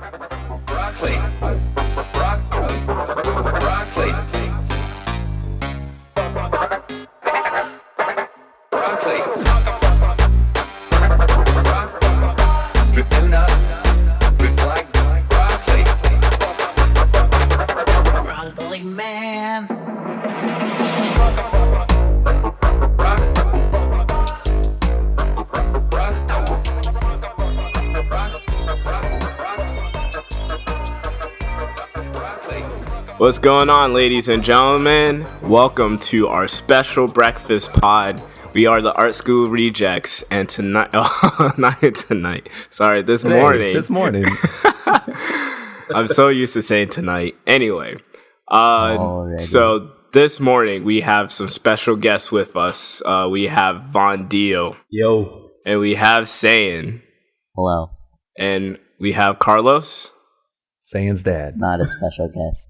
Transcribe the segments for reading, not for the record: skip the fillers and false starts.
Broccoli. Broccoli. Broccoli. With tuna. With black broccoli. Broccoli man. What's going on, ladies and gentlemen? Welcome to our special breakfast pod. We are the Art School Rejects, and tonight, this morning. This morning. I'm so used to saying tonight. Anyway, so this morning we have some special guests with us. We have Vaughndio. Yo. And we have Saiyan. Hello. And we have Carlos. Saiyan's dad. Not a special guest.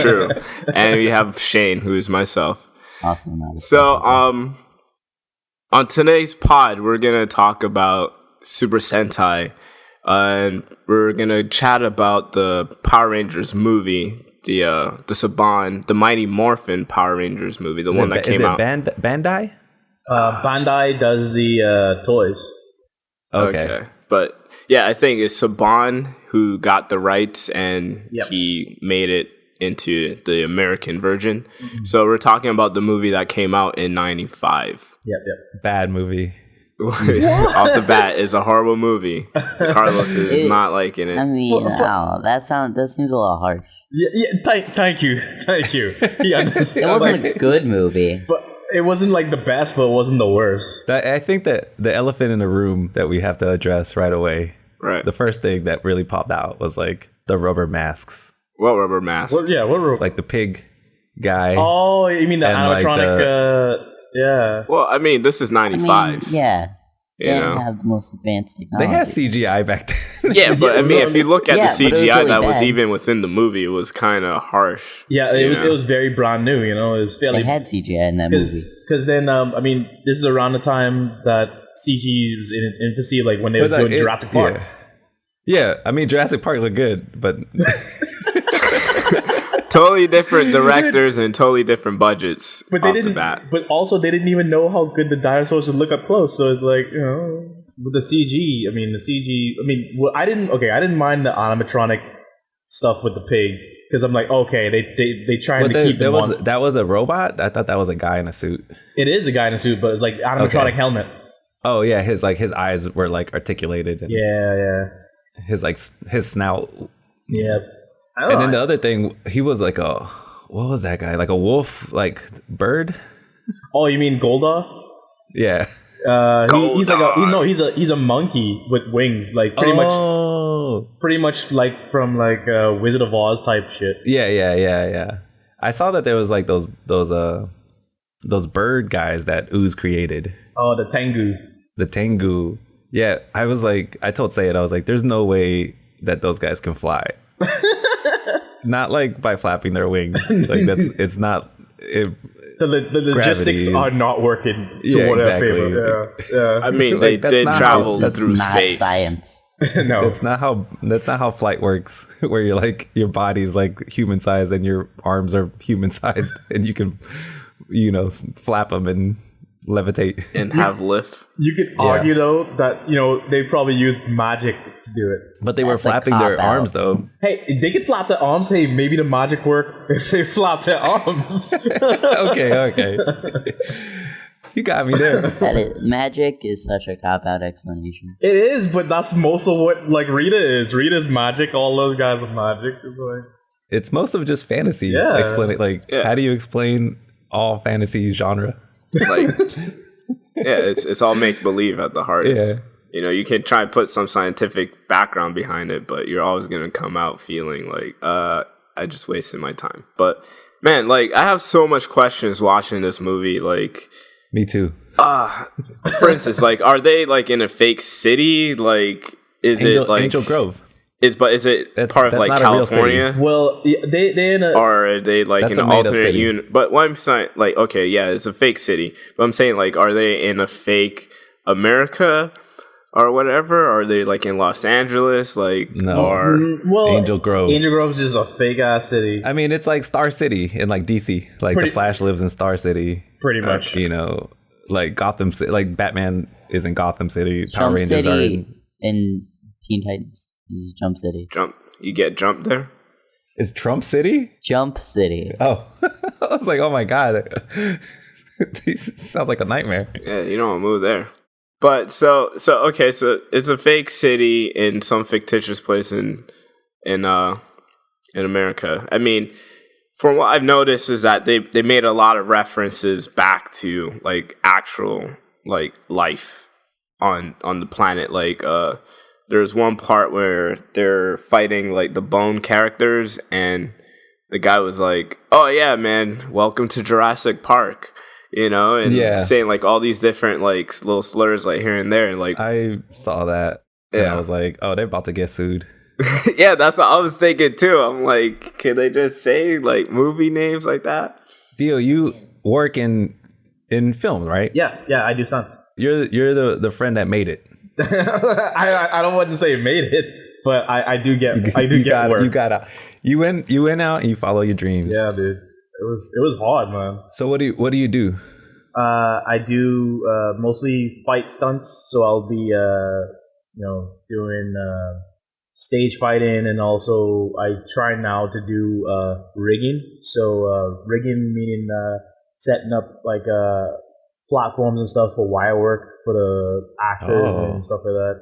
True. And we have Shane, who is myself. Also not a So, special guest. on today's pod, we're going to talk about Super Sentai. And we're going to chat about the Power Rangers movie, the Saban, the Mighty Morphin Power Rangers movie, the one that came out. Is it Bandai? Bandai does the toys. Okay. But yeah, I think it's Saban who got the rights and he made it into the American version. Mm-hmm. So we're talking about the movie that came out in 95. Yep. Bad movie. Off the bat, it's a horrible movie. Carlos is not liking it. I mean, that seems a little harsh. Thank you. Yeah, It wasn't a good movie. but it wasn't like the best, but it wasn't the worst. I think that the elephant in the room that we have to address right away. Right. The first thing that really popped out was like the rubber masks. What rubber mask? What Like the pig guy. Oh, you mean the animatronic? Yeah. Well, I mean, this is 95. I mean, yeah. They You didn't know? have the most advanced technology. They had CGI back then. Yeah, but I mean, if you look at Yeah, the but it was CGI really that was bad. even within the movie, it was kind of harsh. Yeah, it was very brand new. You know, it was fairly. They had CGI in that movie. Because then, I mean, this is around the time that CG was in infancy, like when they were doing Jurassic Park. Yeah, I mean Jurassic Park looked good, but Totally different directors and totally different budgets. But they off didn't. The bat. But also, they didn't even know how good the dinosaurs would look up close. So it's like, you know, with the CG. I mean, well, I didn't mind the animatronic stuff with the pig because I'm like, okay, they trying to keep them on. That was a robot. I thought that was a guy in a suit. It is a guy in a suit, but it's like animatronic helmet. Oh yeah, his eyes were like articulated. And Yeah. his snout. Yeah. And then the other thing, he was like what was that guy? Like a wolf, like bird? Oh, you mean Golda? Yeah. He's like he's a monkey with wings, like pretty much like from like Wizard of Oz type shit. Yeah. I saw that there was like those bird guys that Ooze created. Oh, the Tengu. The Tengu. Yeah, I told Sayed, I was like, there's no way that those guys can fly. Not like by flapping their wings. Like it's not. The logistics are not working to their favor. Yeah. I mean, they did travel through space. Science. No, that's not how flight works. Where you're like your body's like human sized and your arms are human sized, and you can, flap them and levitate and have lift. You could argue though that they probably used magic to do it. But they were flapping their arms though. Hey, if they could flap their arms. Hey, maybe the magic work if they flap their arms. Okay. You got me there. Magic is such a cop-out explanation. It is, but that's most of what like Rita is. Rita's magic. All those guys are magic. It's most of just fantasy. Yeah. Explain it how do you explain all fantasy genre? Like, it's all make believe at the heart. Yeah. You can try and put some scientific background behind it, but you're always gonna come out feeling like I just wasted my time. But man, like I have so much questions watching this movie. Like, me too. For instance, like, are they like in a fake city? Like, is it like Angel Grove? Is it part of like California? Well, they in a. Or are they like in an alternate unit? But what I'm saying, like, okay, yeah, it's a fake city. But I'm saying, like, are they in a fake America? or whatever? Or are they like in Los Angeles? Like No. or Well, Angel Grove. Angel Grove's just a fake ass city. I mean, it's like Star City in like DC. Like Pretty- the Flash lives in Star City. Pretty much. You know, like Gotham City. Like Batman is in Gotham City. Power Jump Rangers are City in. in Teen Titans. This is Jump City. jump? You get jumped there. Is Trump City? Jump City. Oh, I was like, oh my god, sounds like a nightmare. Yeah, you don't want to move there. But so okay, so it's a fake city in some fictitious place in America. I mean, from what I've noticed is that they made a lot of references back to like actual like life on the planet. Like there's one part where they're fighting like the bone characters, and the guy was like, "Oh yeah, man, welcome to Jurassic Park," you know, and saying like all these different like little slurs like here and there, and like I saw that, and I was like, oh, they're about to get sued. yeah, that's what I was thinking too. I'm like, can they just say like movie names like that? Dio, you work in film, right? Yeah, I do stunts. You're the friend that made it. I don't want to say made it, but I do get work. You went out and you follow your dreams. Yeah, dude. It was hard, man. So what do you do? I do mostly fight stunts, so I'll be doing stage fighting, and also I try now to do rigging. So rigging meaning setting up like platforms and stuff for wire work for the actors and stuff like that.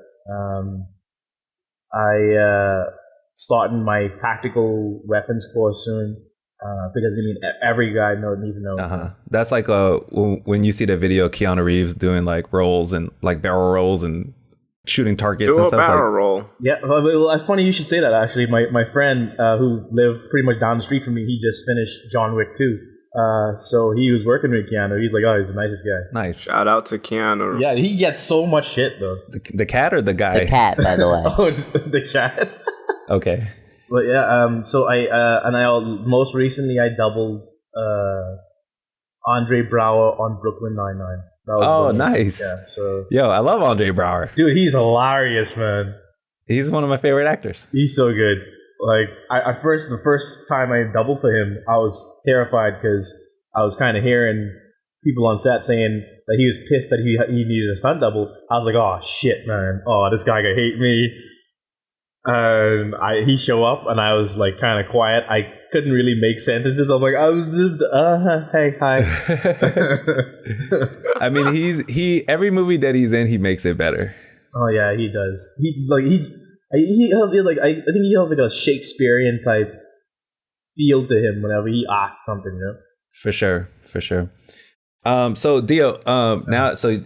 I starting my tactical weapons course soon. Because I mean, every guy needs to know. That's like when you see the video of Keanu Reeves doing like rolls and like barrel rolls and shooting targets and stuff. Barrel roll. Yeah, well, funny you should say that. Actually, my friend who lived pretty much down the street from me, he just finished John Wick 2. So he was working with Keanu. He's like, oh, he's the nicest guy. Nice. Shout out to Keanu. Yeah, he gets so much shit though. The cat or the guy? The cat, by the way. Oh, the cat. Okay. But yeah, so most recently I doubled Andre Braugher on Brooklyn Nine-Nine. Oh, nice. Yeah, so yo, I love Andre Braugher. Dude, he's hilarious, man. He's one of my favorite actors. He's so good. Like the first time I doubled for him, I was terrified because I was kind of hearing people on set saying that he was pissed that he needed a stunt double. I was like, oh shit, man. Oh, this guy gonna hate me. He show up and I was like kind of quiet. I couldn't really make sentences. I'm like, hey, hi. I mean, he every movie that he's in, he makes it better. Oh yeah, he does. I think he has like a Shakespearean type feel to him whenever he acts something, you know? For sure. So Dio,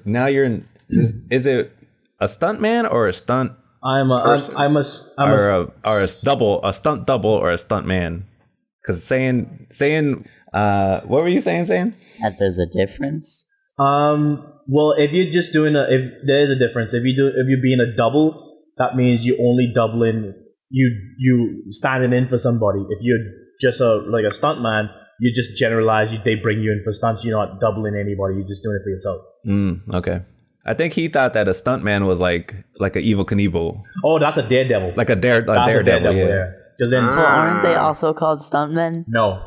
now you're in. Is it a stunt man or a stunt? I'm a stunt double or a stunt man? Because saying, what were you saying? That there's a difference. Well, if you're just doing if there is a difference. If you're being a double, that means you only doubling you standing in for somebody. If you're just a stunt man, you just generalize. They bring you in for stunts. You're not doubling anybody. You're just doing it for yourself. Okay. I think he thought that a stuntman was like an Evel Knievel. Oh, that's a daredevil. Like a daredevil. Yeah. Because then, Aren't they also called stuntmen? No,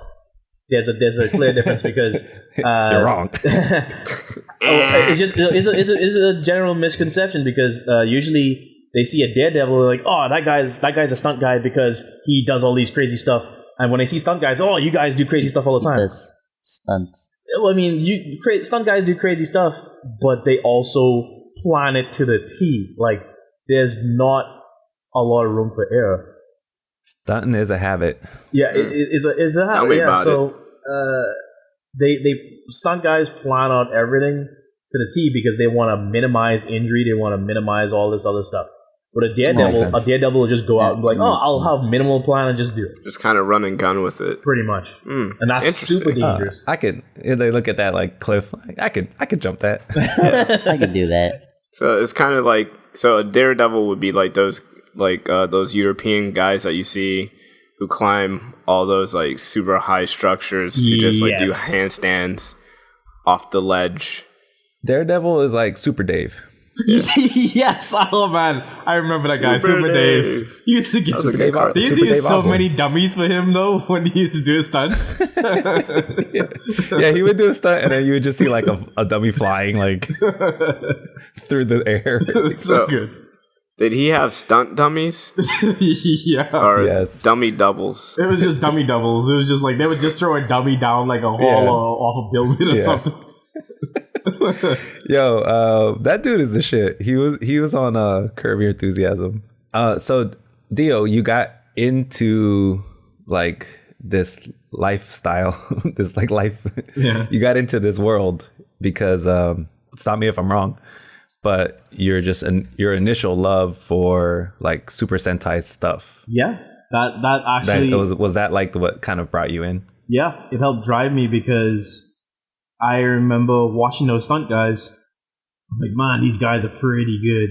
there's a clear difference because you're wrong. It's a general misconception because usually they see a daredevil, they're like, oh, that guy's a stunt guy because he does all these crazy stuff. And when they see stunt guys, oh, you guys do crazy stuff all the time. This stunts. Well, I mean, stunt guys do crazy stuff, but they also plan it to the T. Like, there's not a lot of room for error. Stunting is a habit. Yeah, it's a habit. Tell me about it. They stunt guys plan out everything to the T because they want to minimize injury. They want to minimize all this other stuff. But a daredevil will just go out and be like, oh, I'll have minimal plan and just do it. Just kind of run and gun with it. Pretty much. And that's super dangerous. If they look at that like cliff, I could jump that. I could do that. So it's kind of like, a daredevil would be like those European guys that you see who climb all those like super high structures to just like do handstands off the ledge. Daredevil is like Super Dave. Yes, oh man, I remember that guy, Super Dave. He used to get That was a good card. They used to Super use Dave so Oswald. many dummies for him though when he used to do his stunts. Yeah, he would do a stunt, and then you would just see like a dummy flying like through the air. It was so So- good. Did he have stunt dummies Yeah. or Yes. dummy doubles? It was just dummy doubles. It was just like they would just throw a dummy down like a hall Yeah. or off a building or Yeah. something. Yo, that dude is the shit. He was on Curb Your Enthusiasm. So Dio, you got into like this lifestyle, this like life. Yeah. You got into this world because stop me if I'm wrong, but you're just your initial love for like Super Sentai stuff. Yeah. That actually Was that like what kind of brought you in? yeah, it helped drive me because I remember watching those stunt guys. I'm like, man, these guys are pretty good.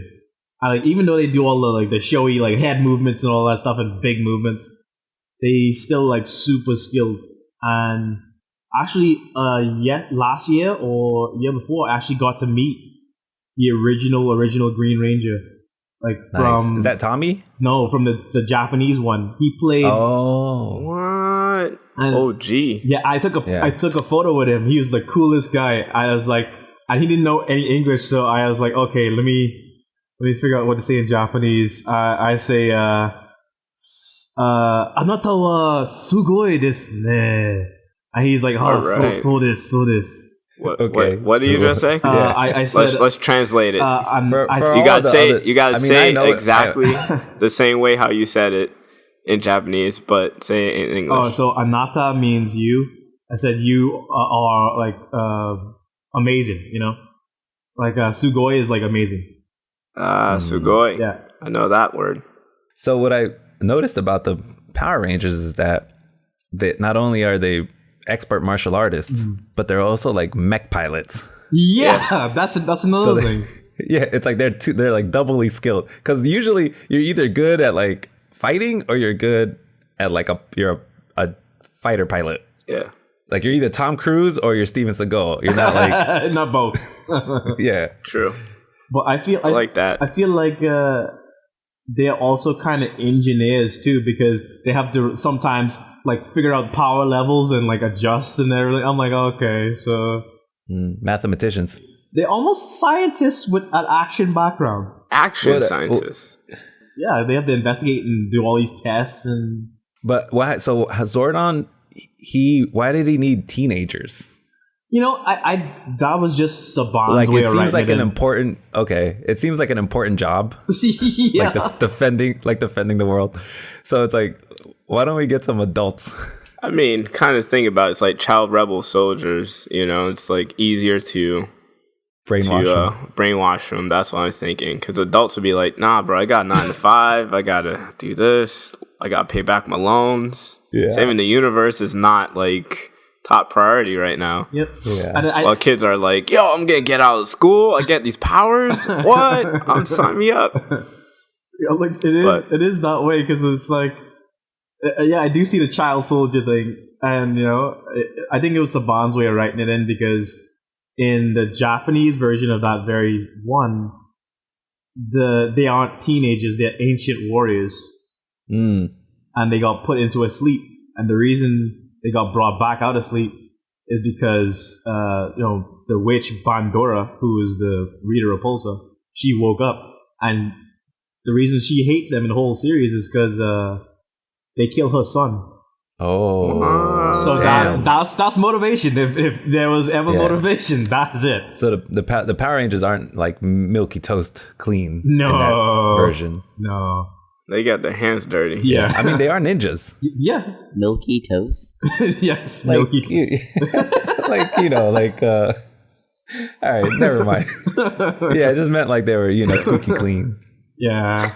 I like, even though they do all the like the showy like head movements and all that stuff and big movements, they still like super skilled. And actually, last year or year before, I actually got to meet the original Green Ranger. Like Nice. from Is that Tommy? no, from the Japanese one. He played. Oh, What? And- Oh, gee. Yeah, I took a photo with him. He was the coolest guy. I was like, and he didn't know any English, so I was like, okay, let me figure out what to say in Japanese. I say, あなたはすごいですね. And he's like, oh, Alright. そうです。 What, Okay. what did you just say? Yeah. I said, Let's translate it. For I all said, you gotta the say other- it. You gotta I mean, say I it know it. exactly the same way how you said it in Japanese, but say it in English. oh, so anata means you. I said you are like amazing, you know? Like sugoi is like amazing. Sugoi. Yeah. I know that word. So what I noticed about the Power Rangers is that not only are they expert martial artists, but they're also like mech pilots. Yeah, that's another So thing. Yeah, it's like they're like doubly skilled because usually you're either good at like fighting or you're good at like you're a fighter pilot. Yeah. Like you're either Tom Cruise or you're Steven Seagal. You're not like Not both. yeah. True. But I feel I like that. I feel like they're also kind of engineers too because they have to sometimes like figure out power levels and like adjust and everything. I'm like, okay, so Mathematicians. they're almost scientists with an action background. Action Well, scientists. Yeah, they have to investigate and do all these tests and. But why? So Zordon, why did he need teenagers? You know, I that was just Saban's Like way it of seems like writing an it in. important. Okay, it seems like an important job. Yeah. Like defending the world. So it's like, why don't we get some adults? I mean, kind of think about it. It's like child rebel soldiers. You know, it's like easier to brainwash them. That's what I'm thinking. Because adults would be like, nah, bro, I got 9 to 5. I gotta do this. I gotta pay back my loans. Yeah. Saving the universe is not like top priority right now. Yep. Yeah. And While kids are like, yo, I'm gonna get out of school. I get these powers. What? Sign me up. yeah, like it is that way because it's like, yeah, I do see the child soldier thing, and you know, I think it was Saban's way of writing it in because in the Japanese version of that very one, they aren't teenagers; they're ancient warriors, and they got put into a sleep. And the reason they got brought back out of sleep is because you know, the witch Bandora, who is the Rita Repulsa, she woke up, and the reason she hates them in the whole series is because they kill her son. Oh, So damn. that's motivation. If there was ever Yeah. motivation, that's it. So the Power Rangers aren't like milky toast clean No. in that version. No. They got their hands dirty. Yeah. I mean, they are ninjas. Yeah. Milky toast? Yes. Like, Milky. like you know, like all right, never mind. Yeah, it just meant like they were, you know, squeaky clean. Yeah.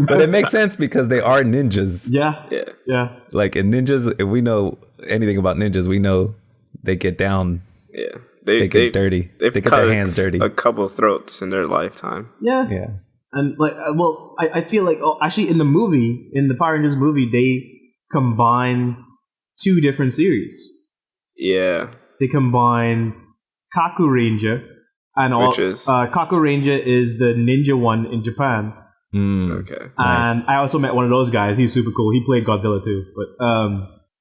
But it makes sense because they are ninjas. Yeah. Yeah. Yeah. Like in ninjas, if we know anything about ninjas, we know they get down, Yeah. they get dirty, they They've get cut their hands dirty. a couple throats in their lifetime. Yeah. Yeah. And like, well, I feel like, actually, in the Power Rangers movie, they combine 2 different series. Yeah. They combine Kaku Ranger And Which is? Kaku Ranger is the ninja one in Japan. Okay. And I also met one of those guys. He's super cool. He played Godzilla too. But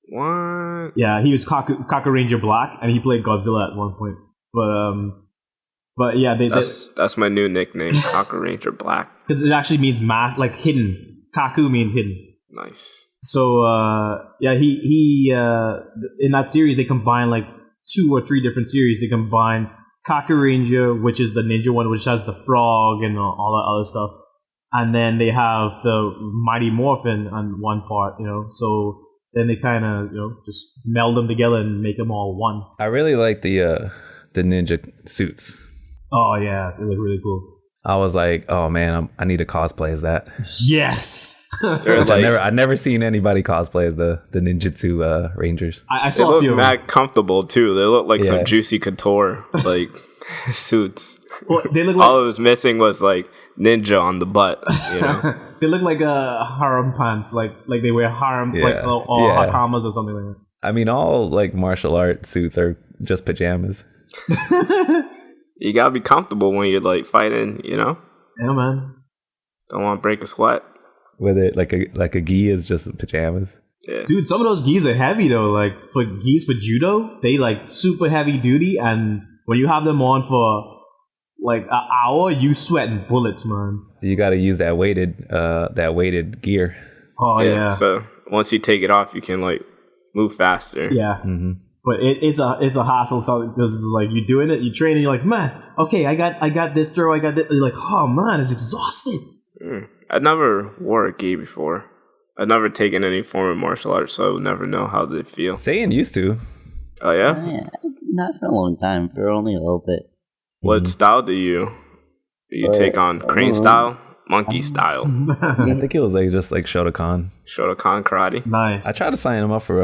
What? yeah, he was Kaku Ranger Black, and he played Godzilla at one point. But yeah, That's my new nickname, Kaku Ranger Black. because it actually means like hidden. Kaku means hidden. Nice. So yeah, he in that series they combine like 2 or 3 different series. They combine Kaku Ranger, which is the ninja one, which has the frog and all that other stuff, and then they have the Mighty Morphin on one part. So then they kind of just meld them together and make them all one. I really like the ninja suits. Oh yeah, they look really cool. I was like, oh man, I need to cosplay as that. Yes. They're Which like, I've never seen anybody cosplay as the ninjutsu Rangers. I they saw a look few. Of them. mad comfortable too. They look like Yeah. some juicy couture like suits. Well, they look like All it was missing was like ninja on the butt. they look like harem pants, like they wear harem like Yeah. or Yeah. hakamas or something like I mean, all like martial art suits are just pajamas. that. You gotta be comfortable when you're like fighting. Yeah, man. Don't want to break a sweat. With it like a gi is just pajamas. Yeah. Dude, some of those gis are heavy though. Like for gis for judo, they like super heavy duty, and when you have them on for like an hour, you sweating bullets, man. You got to use that weighted gear. Oh yeah, So once you take it off, you can like move faster. yeah. Hmm. But it's a hassle, because it's like you're doing it, you train, and you're like, man, okay, I got this throw, I got this. You're like, oh man, it's exhausted. I never wore a gi before. I've never taken any form of martial arts, so I would never know how they feel. Saiyan used to. Oh yeah? Yeah, not for a long time, for only a little bit. What style do you take on? Crane style? Monkey style? I think it was like just like Shotokan. Shotokan karate? Nice. I tried to sign him up for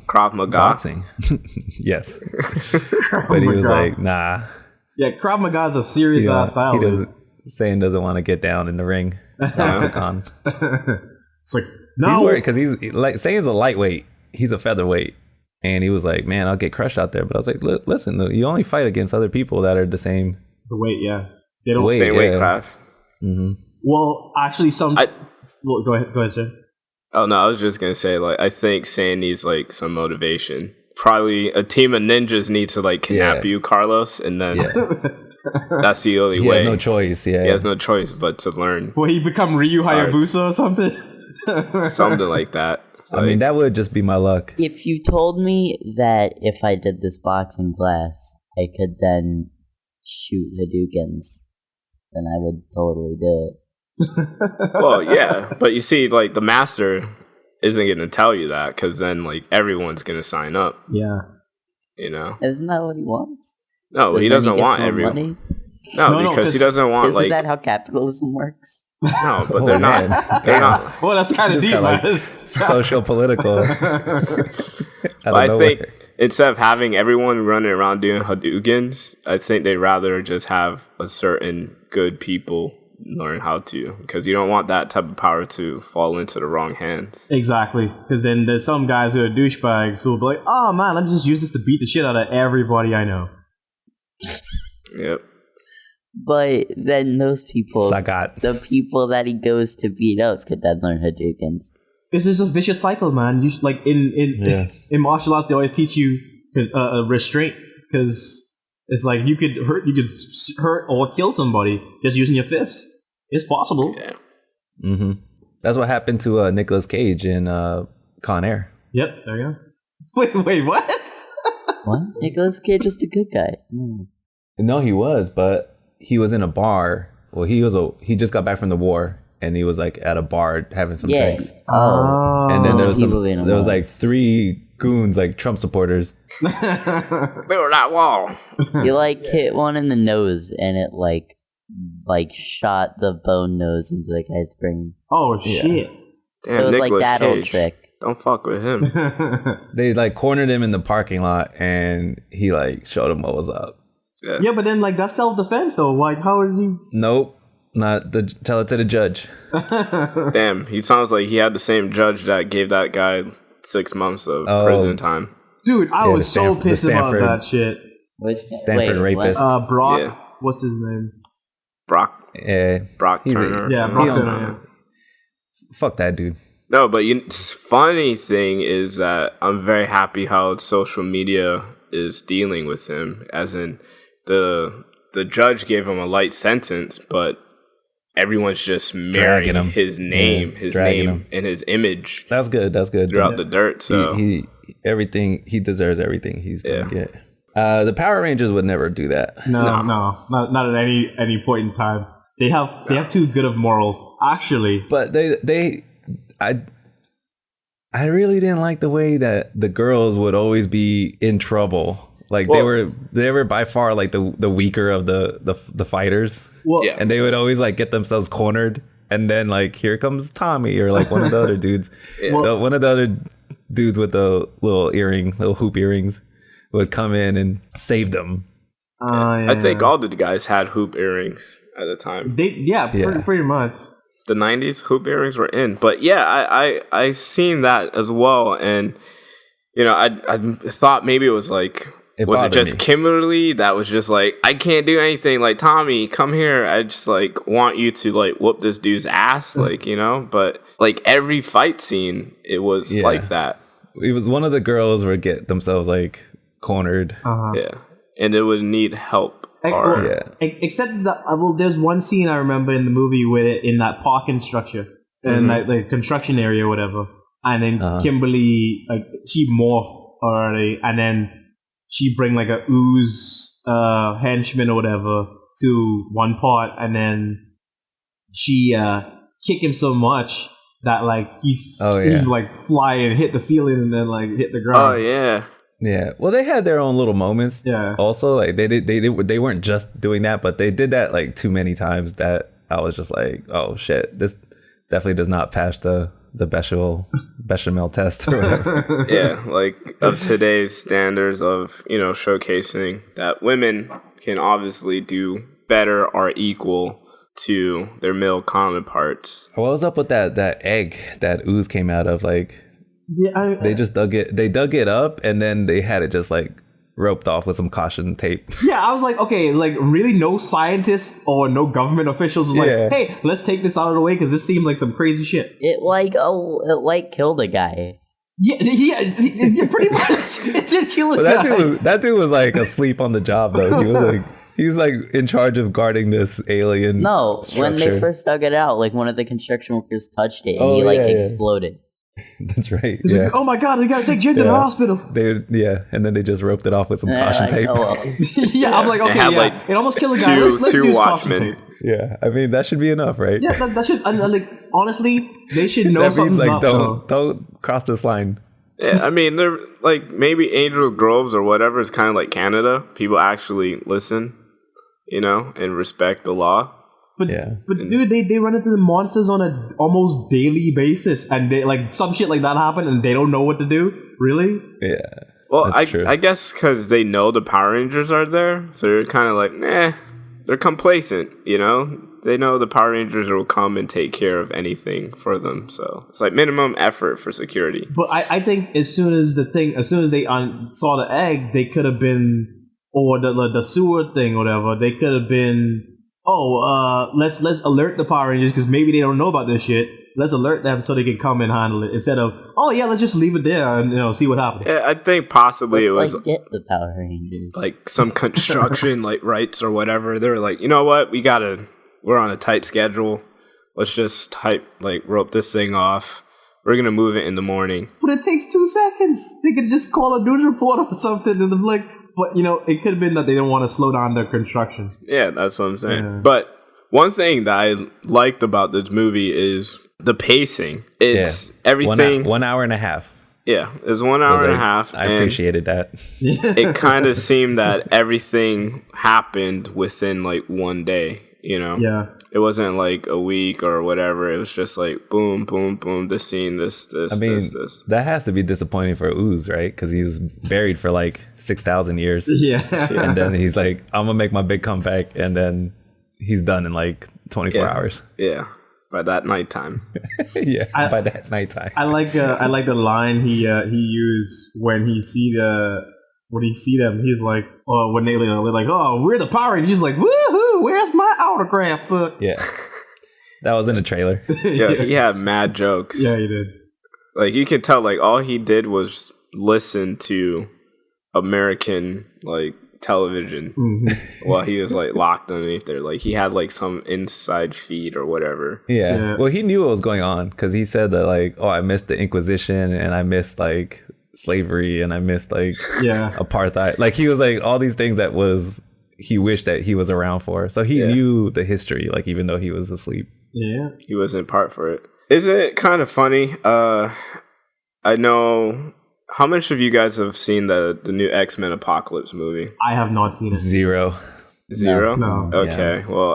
Krav Maga? boxing. Yes, but he was like, nah. Yeah, Krav Maga is a serious style. He doesn't. Saiyan doesn't want to get down in the ring. Shotokan. It's like He's no. worried because he's like Saiyan's a lightweight. He's a featherweight, and he was like, "Man, I'll get crushed out there." But I was like, "Listen, you only fight against other people that are the same The weight, yeah. They don't. weight." Same weight class. Mm-hmm. Well, actually, well, go ahead, sir. Oh no, I was just gonna say, like, I think Saiyan needs like some motivation. Probably a team of ninjas needs to like kidnap you, Carlos, and then that's the only He way. has no choice. Yeah, He has no choice but to learn Will he become Ryu Hayabusa or something? something like that. I mean, that would just be my luck. If you told me that if I did this boxing class, I could then shoot Hadoukens, then I would totally do it. Well, yeah, but you see, like the master isn't gonna tell you that because then like everyone's gonna sign up. Yeah. Isn't that what he wants? No, he doesn't want everyone. Money? No, because he doesn't want Isn't like that how capitalism works? no, but they're not. Man. They're not. Well, that's kind of Just deep, kinda man. like social political. But I think instead of having everyone running around doing Hadoukens, I think they'd rather just have a certain good people learn how to, because you don't want that type of power to fall into the wrong hands. Exactly, because then there's some guys who are douchebags who will be like, "Oh man, let me just use this to beat the shit out of everybody I know." Yep. But then those people, Sagat. the people that he goes to beat up, could then learn Hadoukens. This is a vicious cycle, man. You should, like in martial arts, they always teach you restraint, because it's like you could hurt or kill somebody just using your fists. It's possible. Yeah. Mm-hmm. That's what happened to Nicolas Cage in Con Air. Yep, there you go. Wait, what? What? Nicolas Cage was the good guy. No, he was, but he was in a bar. Well, he just got back from the war, and he was like at a bar having some drinks. Oh. And then there was Evil in a there was bar. like 3 goons, like Trump supporters. Build that wall. You like hit one in the nose, and it like shot the bone nose into the guy's brain. Oh shit! Damn, It was Nicolas like that old Cage. trick. Don't fuck with him. They like cornered him in the parking lot, and he like showed him what was up. Yeah, but then like that's self-defense though. Like, how did you? Nope, not the tell it to the judge. Damn, he sounds like he had the same judge that gave that guy 6 months of prison time. Dude, I Yeah, was so the pissed about Stanford- that shit. Which Stanford rapist. Brock, Yeah. what's his name? Brock Yeah, Turner. Yeah, Brock Turner. Yeah. Fuck that dude. No, but funny thing is that I'm very happy how social media is dealing with him. As in, the judge gave him a light sentence, but everyone's just marrying his name, and his image. That's good. Throughout the dirt. So he deserves everything he's gonna get. The Power Rangers would never do that. No, not at any point in time. They have too good of morals, actually. But I really didn't like the way that the girls would always be in trouble. Like they were by far like the weaker of the fighters. Well, and they would always like get themselves cornered, and then like here comes Tommy or like one of the other dudes. One of the other dudes with the little hoop earrings would come in and save them. I think all the guys had hoop earrings at the time. Pretty much. The 90s hoop earrings were in, but I seen that as well, and I thought maybe it was like, was it just Kimberly that was just like, I can't do anything, like, Tommy, come here, I just like want you to like whoop this dude's ass, like, but like every fight scene it was like that. It was one of the girls would get themselves like cornered, and it would need help. Except that there's one scene I remember in the movie with it in that parking structure and like the construction area or whatever, and then Kimberly, like, she morphed already, and then she bring like a ooze henchman or whatever to one part, and then she kick him so much that like he like fly and hit the ceiling and then like hit the ground. Yeah, well, they had their own little moments. Yeah. Also, like they weren't just doing that, but they did that like too many times that I was just like, oh shit, this definitely does not pass the bechamel test or whatever. Yeah, like of today's standards of showcasing that women can obviously do better or equal to their male counterparts. What was up with that egg that ooze came out of? Like. Yeah, they just dug it up, and then they had it just like roped off with some caution tape. Yeah, I was like, okay, like really no scientists or no government officials was like, hey, let's take this out of the way because this seems like some crazy shit. It killed a guy. Yeah, pretty much. It did kill a guy. That dude was like asleep on the job though. He was like in charge of guarding this alien. No, structure. When they first dug it out, like one of the construction workers touched it and he exploded. That's right. He's like, oh my god, we gotta take Jim to the hospital. And then they just roped it off with some caution tape. I'm like, okay, it almost killed a guy. Let's use caution tape. Yeah, I mean that should be enough, right? Yeah, that should like honestly, they should know something's like, up. Don't cross this line. Yeah, I mean they're like maybe Angel Groves or whatever is kind of like Canada. People actually listen, and respect the law. But dude, they run into the monsters on a almost daily basis, and they like some shit like that happen, and they don't know what to do. Really? Yeah. Well, I guess because they know the Power Rangers are there, so they're kind of like, they're complacent. They know the Power Rangers will come and take care of anything for them. So it's like minimum effort for security. But I think as soon as they saw the egg, they could have been, or the sewer thing, or whatever. They could have been. Let's alert the Power Rangers because maybe they don't know about this shit. Let's alert them so they can come and handle it instead of let's just leave it there and see what happens. Yeah, I think possibly it was get the Power Rangers, like some construction like rights or whatever. They were like, you know what, we're on a tight schedule. Let's just rope this thing off. We're gonna move it in the morning. But it takes 2 seconds. They could just call a news report or something and they're like. But, it could have been that they don't want to slow down their construction. Yeah, that's what I'm saying. Yeah. But one thing that I liked about this movie is the pacing. It's everything. 1 hour and a half. Yeah, it's 1 hour and a half. I appreciated that. It kind of seemed that everything happened within like one day, Yeah. It wasn't like a week or whatever. It was just like boom, boom, boom. This scene, this. I mean, this. That has to be disappointing for Ooze, right? Because he was buried for like 6,000 years. Yeah. And then he's like, I'm gonna make my big comeback, and then he's done in like 24 hours. Yeah. By that nighttime. By that nighttime. I like the line he used when when you see them, he's like, oh, when they're like, oh, we're the Power Rangers. He's like, woohoo, where's my autograph book? Yeah. That was in the trailer. Yeah, he had mad jokes. Yeah, he did. Like, you can tell, like, all he did was listen to American, like, television while he was, like, locked underneath there. Like, he had, like, some inside feed or whatever. Yeah. Well, he knew what was going on because he said that, like, oh, I missed the Inquisition and I missed, like, slavery and I missed, like, apartheid. Like, he was, like, all these things that he wished that he was around for. So he knew the history, like, even though he was asleep. Yeah. He wasn't part for it. Isn't it kind of funny? I know. How much of you guys have seen the new X-Men Apocalypse movie? I have not seen it. Zero. No. Okay. Well,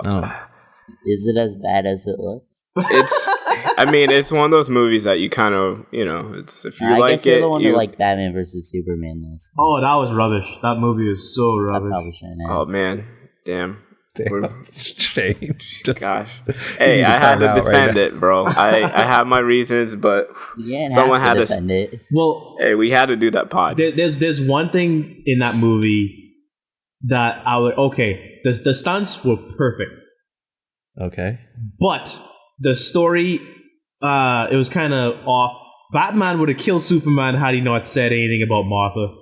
is it as bad as it looks? It's one of those movies that you kind of, it's if you I like guess you're it. the one who like Batman versus Superman. Oh, that was rubbish. That movie was so rubbish. Oh man, damn. Strange. Gosh. Hey, I had to defend it, bro. I have my reasons, but someone had to defend it. Well, hey, we had to do that pod. There's one thing in that movie that I would the stunts were perfect. Okay. But the story it was kind of off. Batman would have killed Superman had he not said anything about Martha.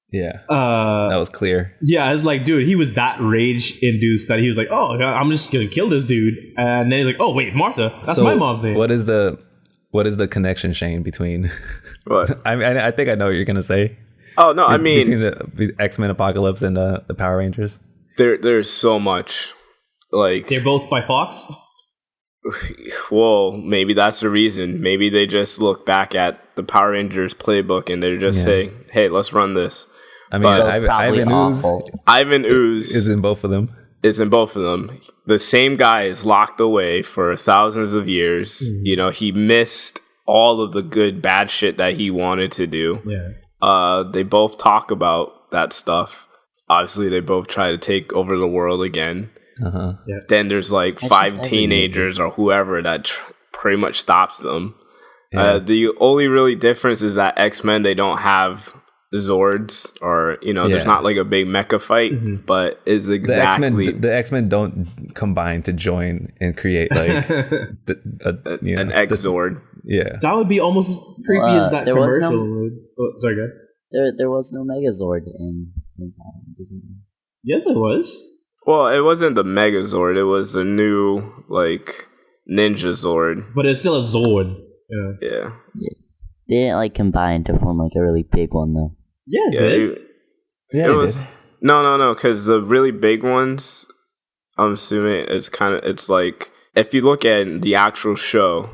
Yeah, that was clear. Yeah, it's like, dude, he was that rage-induced that he was like, oh, I'm just gonna kill this dude. And then he's like, oh, wait, Martha, that's my mom's name. What is the connection, Shane, between... What? I think I know what you're gonna say. Oh, no, I mean... Between the X-Men Apocalypse and the Power Rangers? There's so much, like... They're both by Fox? Well, maybe that's the reason. Maybe they just look back at the Power Rangers playbook and they're just saying, hey, let's run this. I mean, Ivan Ooze is in both of them. The same guy is locked away for thousands of years. Mm-hmm. He missed all of the good, bad shit that he wanted to do. Yeah. They both talk about that stuff. Obviously, they both try to take over the world again. Uh-huh. Yeah. Then there's like 5 teenagers or whoever that pretty much stops them. Yeah. The only really difference is that X-Men, they don't have Zords or there's not like a big mecha fight, but is exactly the X-Men don't combine to join and create like an X-Zord. Yeah, that would be almost as creepy as that commercial. Sorry, go ahead. There was no Megazord in Yes, it was. Well, it wasn't the Megazord. It was a new like Ninja Zord, but it's still a Zord. Yeah. They didn't like combine to form like a really big one though. Yeah, it was. No, because the really big ones, I'm assuming it's like if you look at the actual show,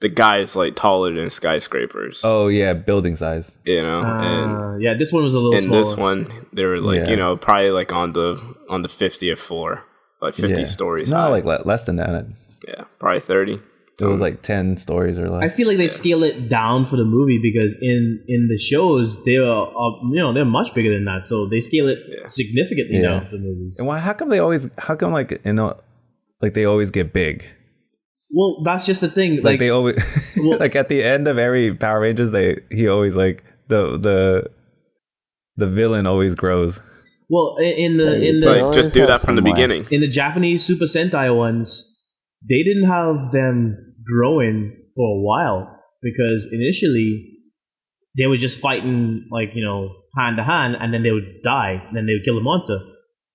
the guy is like taller than skyscrapers. Oh yeah, building size. And yeah, this one was a little smaller. This one they were like probably like on the 50th floor, like 50 stories high. No, like less than that. Yeah, probably 30. It was like 10 stories or less. I feel like they scale it down for the movie because in the shows they're much bigger than that, so they scale it significantly down for the movie. And how come they always get big? Well, that's just the thing. Like they always like at the end of every Power Rangers, he always like the villain always grows. Well, in the just do that from the beginning. In the Japanese Super Sentai ones, they didn't have them growing for a while because initially they were just fighting hand to hand, and then they would die, and then they would kill the monster.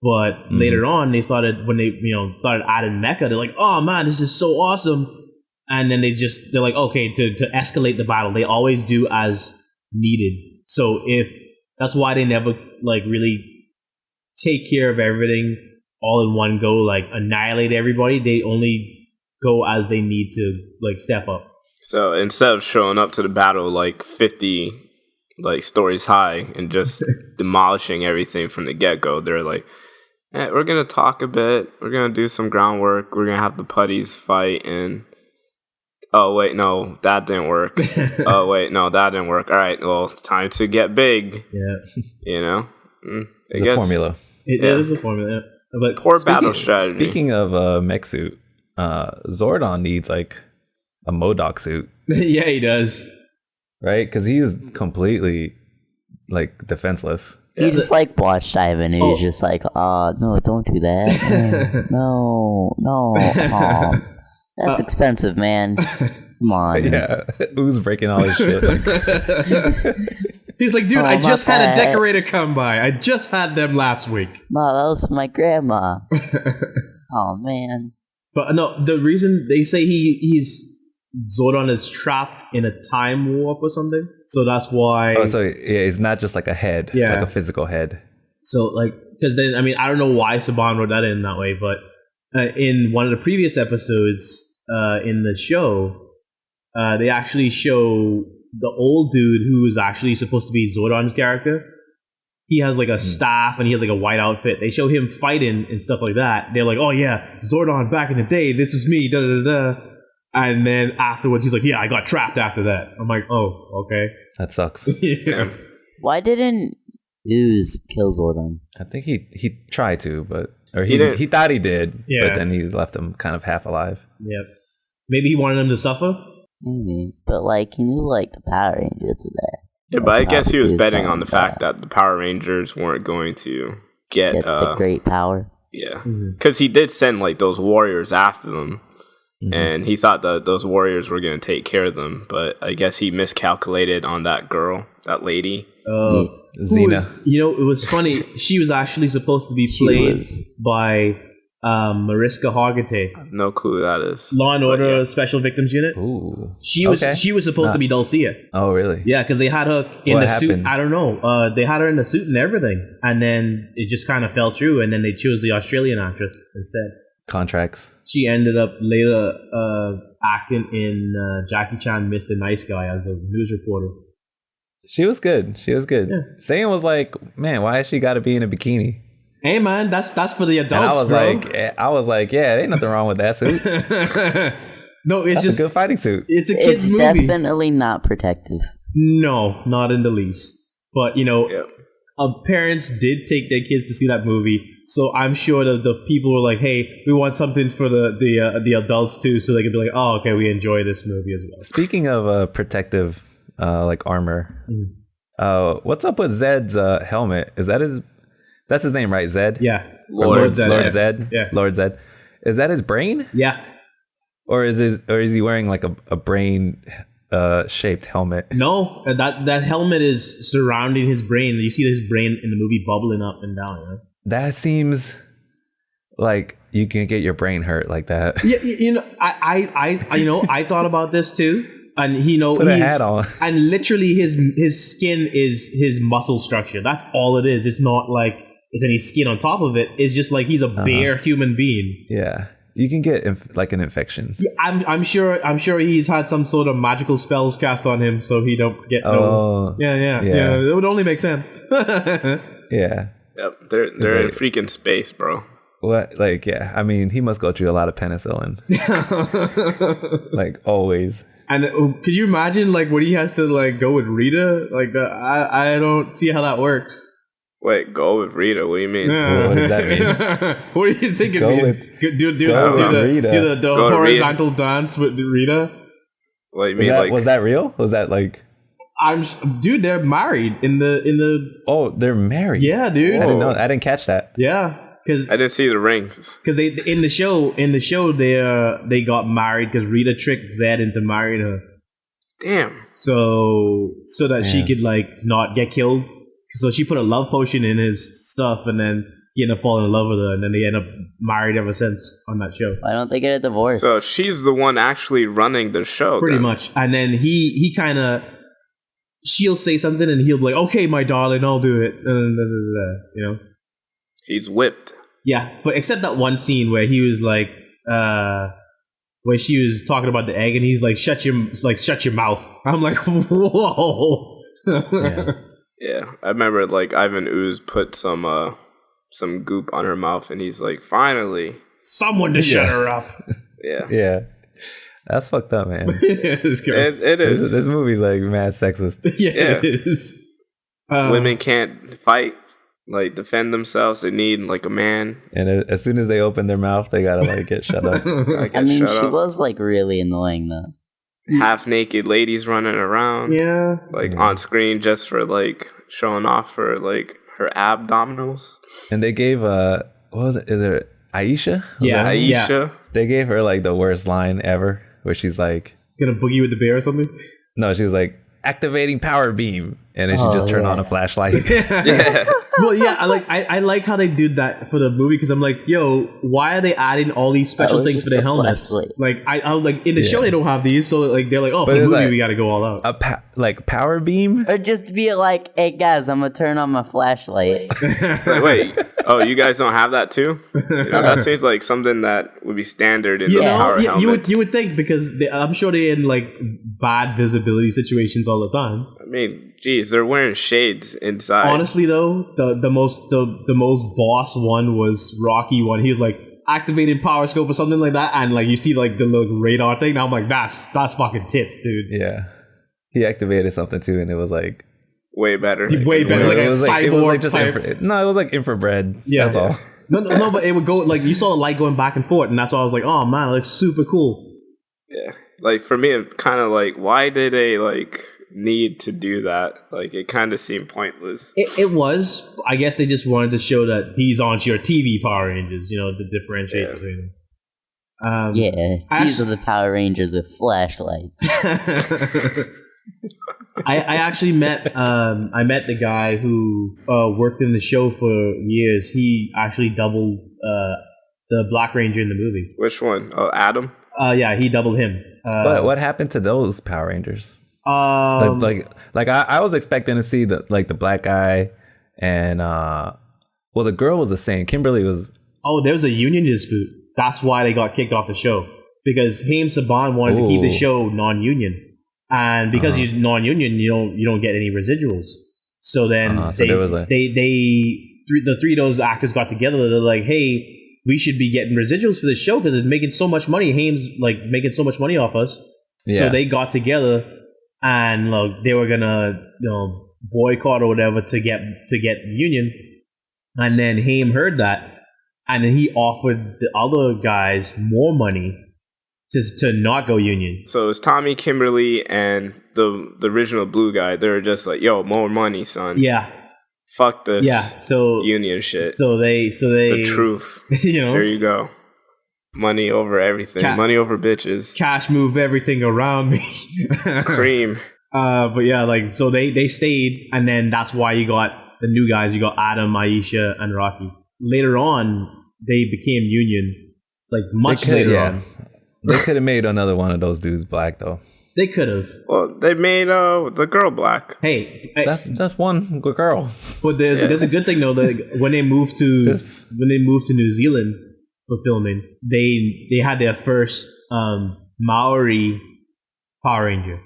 But later on, they started adding mecha. They're like, oh man, this is so awesome, and then they're like, okay, to escalate the battle, they always do as needed. So that's why they never like really take care of everything all in one go, like annihilate everybody. They only go as they need to like step up. So instead of showing up to the battle like 50 like stories high and just demolishing everything from the get-go, they're like, we're gonna talk a bit, we're gonna do some groundwork, we're gonna have the putties fight, and oh wait, no, that didn't work. Oh wait, no, that didn't work. All right, well, it's time to get big. Yeah. It's a formula. It is a formula. But poor battle strategy. Speaking of mech suit, Zordon needs like a MODOK suit. Yeah, he does. Right? Because he is completely like defenseless. He just like watched Ivan and he was Oh. just like, no, don't do that. No. That's expensive, man. Come on. Yeah, who's breaking all his shit? He's like, dude, Oh, I my just had a bad. decorator come by. I just had them last week. No, that was my grandma. Oh, man. But no, the reason they say he's Zordon is trapped in a time warp or something. So that's why. Oh, so yeah, it's not just like a head, Yeah. like a physical head. So like, because then I mean, I don't know why Saban wrote that in that way, but in one of the previous episodes in the show, they actually show the old dude who is actually supposed to be Zordon's character. He has like a staff and he has like a white outfit. They show him fighting and stuff like that. They're like, oh yeah, Zordon back in the day, this was me, da da da da. And then afterwards, he's like, yeah, I got trapped after that. I'm like, oh, okay. That sucks. Yeah. Why didn't Ooze kill Zordon? I think he tried to, but or He didn't. he thought he did, Yeah. but then he left him kind of half alive. Yep. Maybe he wanted him to suffer. Maybe. But, like, he knew, like, the Power Rangers were there. Yeah, but I guess he was Obviously, betting it's on the not fact bad. that the Power Rangers weren't going to get Get the great power. yeah, Mhm. because he did send like those warriors after them, Mhm. and he thought that those warriors were going to take care of them. But I guess he miscalculated on that girl, that lady. Who Xena. was- you know, it was funny. She was actually supposed to be She played was. by Mariska Hargitay, No clue who that is. Law and But Order yeah. Special Victims Unit. Ooh. She was Okay. supposed to be Dulcia. Oh, really? Yeah, because they had her in What the suit. happened? I don't know. They had her in the suit and everything, and then it just kind of fell through. And then they chose the Australian actress instead. Contracts. She ended up later acting in Jackie Chan, Mr. Nice Guy, as a news reporter. She was good. She was good. Yeah. Saiyan was like, man, why has she got to be in a bikini? Hey man, that's for the And I adults, was bro. like, yeah, there ain't nothing wrong with that suit. No, it's That's just a good fighting suit. it's a kids It's movie. definitely not protective. No, not in the least. But you know, Yep. parents did take their kids to see that movie, so I'm sure that the people were like, "Hey, we want something for the adults too," so they could be like, "Oh, okay, we enjoy this movie as well." Speaking of protective, like armor, Mm. what's up with Zed's helmet? Is that his? That's his name, right? Zed. Yeah, Lord Zed. Lord Zed. Yeah. Lord Zed. Is that his brain, Yeah, or is he wearing like a brain shaped helmet? no, that helmet is surrounding his brain. You see his brain in the movie bubbling up and down. You know? That seems like you can get your brain hurt like that. Yeah, you know, I thought about this too, and Put a hat on. and literally his skin is his muscle structure. That's all it is. It's not like it's any skin on top of it. It's just like he's a bare human being. Yeah, you can get like an infection. Yeah, I'm sure he's had some sort of magical spells cast on him, so he don't get no. Oh, Yeah. It would only make sense. yeah. Yep, they're in like- freaking space, bro. What? Like, yeah. I mean, he must go through a lot of penicillin, like always. And could you imagine like when he has to like go with Rita? Like I don't see how that works. Wait, go with Rita. What do you mean? What does that mean? What do you think it Go means? with- Do go with the Rita. do the Go to horizontal dance with Rita? What do you Was mean? that, Like, was that real? Was that like? Dude, they're married in the Oh, they're married. yeah, dude. I didn't know. I didn't catch that. Yeah, because I didn't see the rings. they in the show they got married because Rita tricked Zed into marrying her, Damn. so that she Yeah. could like not get killed. So she put a love potion in his stuff, and then he ended up falling in love with her, and then they end up married ever since on that show. Why don't they get a divorce? So she's the one actually running the show. Pretty then. much. And then he kind of, she'll say something, and he'll be like, "Okay, my darling, I'll do it." You know. He's whipped. Yeah, but except that one scene where he was like, where she was talking about the egg, and he's like, shut your mouth." I'm like, whoa. Yeah. Yeah, I remember like Ivan Ooze put some goop on her mouth, and he's like, "Finally." Someone to shut her up. Yeah, Yeah. That's fucked up, man. It's good. it This, is. this movie's like mad sexist. Yeah, it is. Women can't fight, like defend themselves. They need like a man. And as soon as they open their mouth, they gotta like get shut up. I I mean, shut she up. was like really annoying though. Half naked ladies running around, Yeah. like on screen just for like showing off her like her abdominals. And they gave what was it? Is it Aisha? Was Yeah. that her? Aisha. They gave her like the worst line ever, where she's like, Gonna boogie with the bear or something? no, she was like activating power beam, and then she just turned on a flashlight. Yeah. Well, yeah, I like how they did that for the movie because I'm like, yo, why are they adding all these special it's things for just their a helmets? flashlight. Like I was like in the show they don't have these, so like they're like, oh, But for the it's movie like- we got to go all out. Like power beam. Or just be like, hey guys, I'm gonna turn on my flashlight. Wait. Oh, you guys don't have that too? That seems like something that would be standard in the power yeah, helmets. you would think because I'm sure they're in like bad visibility situations all the time. I mean, geez, they're wearing shades inside. Honestly, though, the most boss one was Rocky one. He was like activated power scope or something like that, and like you see like the little radar thing. Now I'm like, that's fucking tits, dude. Yeah, he activated something too, and it was like way better. Way better, like it a was like, it was cyborg like just type. it was like infrared. Yeah, that's all. No, but it would go like you saw the light going back and forth, and that's why I was like, oh man, it looks super cool. Yeah. Like for me, it kind of like, why did they like need to do that? Like it kind of seemed pointless. It was. I guess they just wanted to show that these aren't your TV Power Rangers. You know, the differentiate between them. Yeah, these are the Power Rangers with flashlights. I actually met the guy who worked in the show for years. He actually doubled the Black Ranger in the movie. Which one? Oh, Adam? Yeah, he doubled him. But what happened to those Power Rangers? Like I was expecting to see the black guy and well, the girl was the same. Kimberly was. Oh, there was a union dispute. That's why they got kicked off the show because Haim Saban wanted to keep the show non-union. And because you're non-union, you don't get any residuals. So then so there was a... the three of those actors got together. They're like, "Hey, we should be getting residuals for this show because it's making so much money. Haim's like making so much money off us." Yeah. So they got together and they were gonna boycott or whatever to get union. And then Haim heard that, and then he offered the other guys more money to not go union. So it's Tommy, Kimberly, and the original blue guy. They're just like, yo, more money, son. Yeah. Fuck this. Yeah. So union shit. So they the truth. There you go. Money over everything. Money over bitches. Cash move everything around me. Cream. But yeah, like so they stayed, and then that's why you got the new guys. You got Adam, Aisha, and Rocky. Later on, they became union. Like much later on. They could have made another one of those dudes black though. They could have. Well, they made the girl black. Hey, that's one good girl. But there's a good thing though. That when they moved to New Zealand for filming, they had their first Maori Power Ranger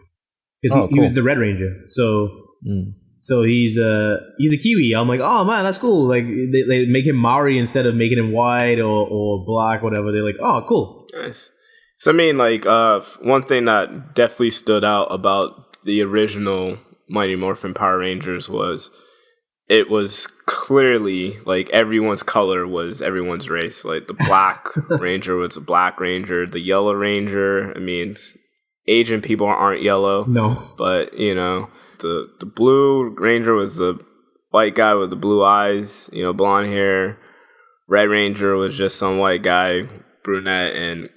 because he was the Red Ranger. So he's a Kiwi. I'm like, oh man, that's cool. Like they make him Maori instead of making him white or black, whatever. They're like, oh, cool. Nice. So I mean, like, one thing that definitely stood out about the original Mighty Morphin Power Rangers was it was clearly like everyone's color was everyone's race. Like the Black Ranger was a Black Ranger, the Yellow Ranger. I mean, Asian people aren't yellow. No, but the Blue Ranger was the white guy with the blue eyes, blonde hair. Red Ranger was just some white guy, brunette, and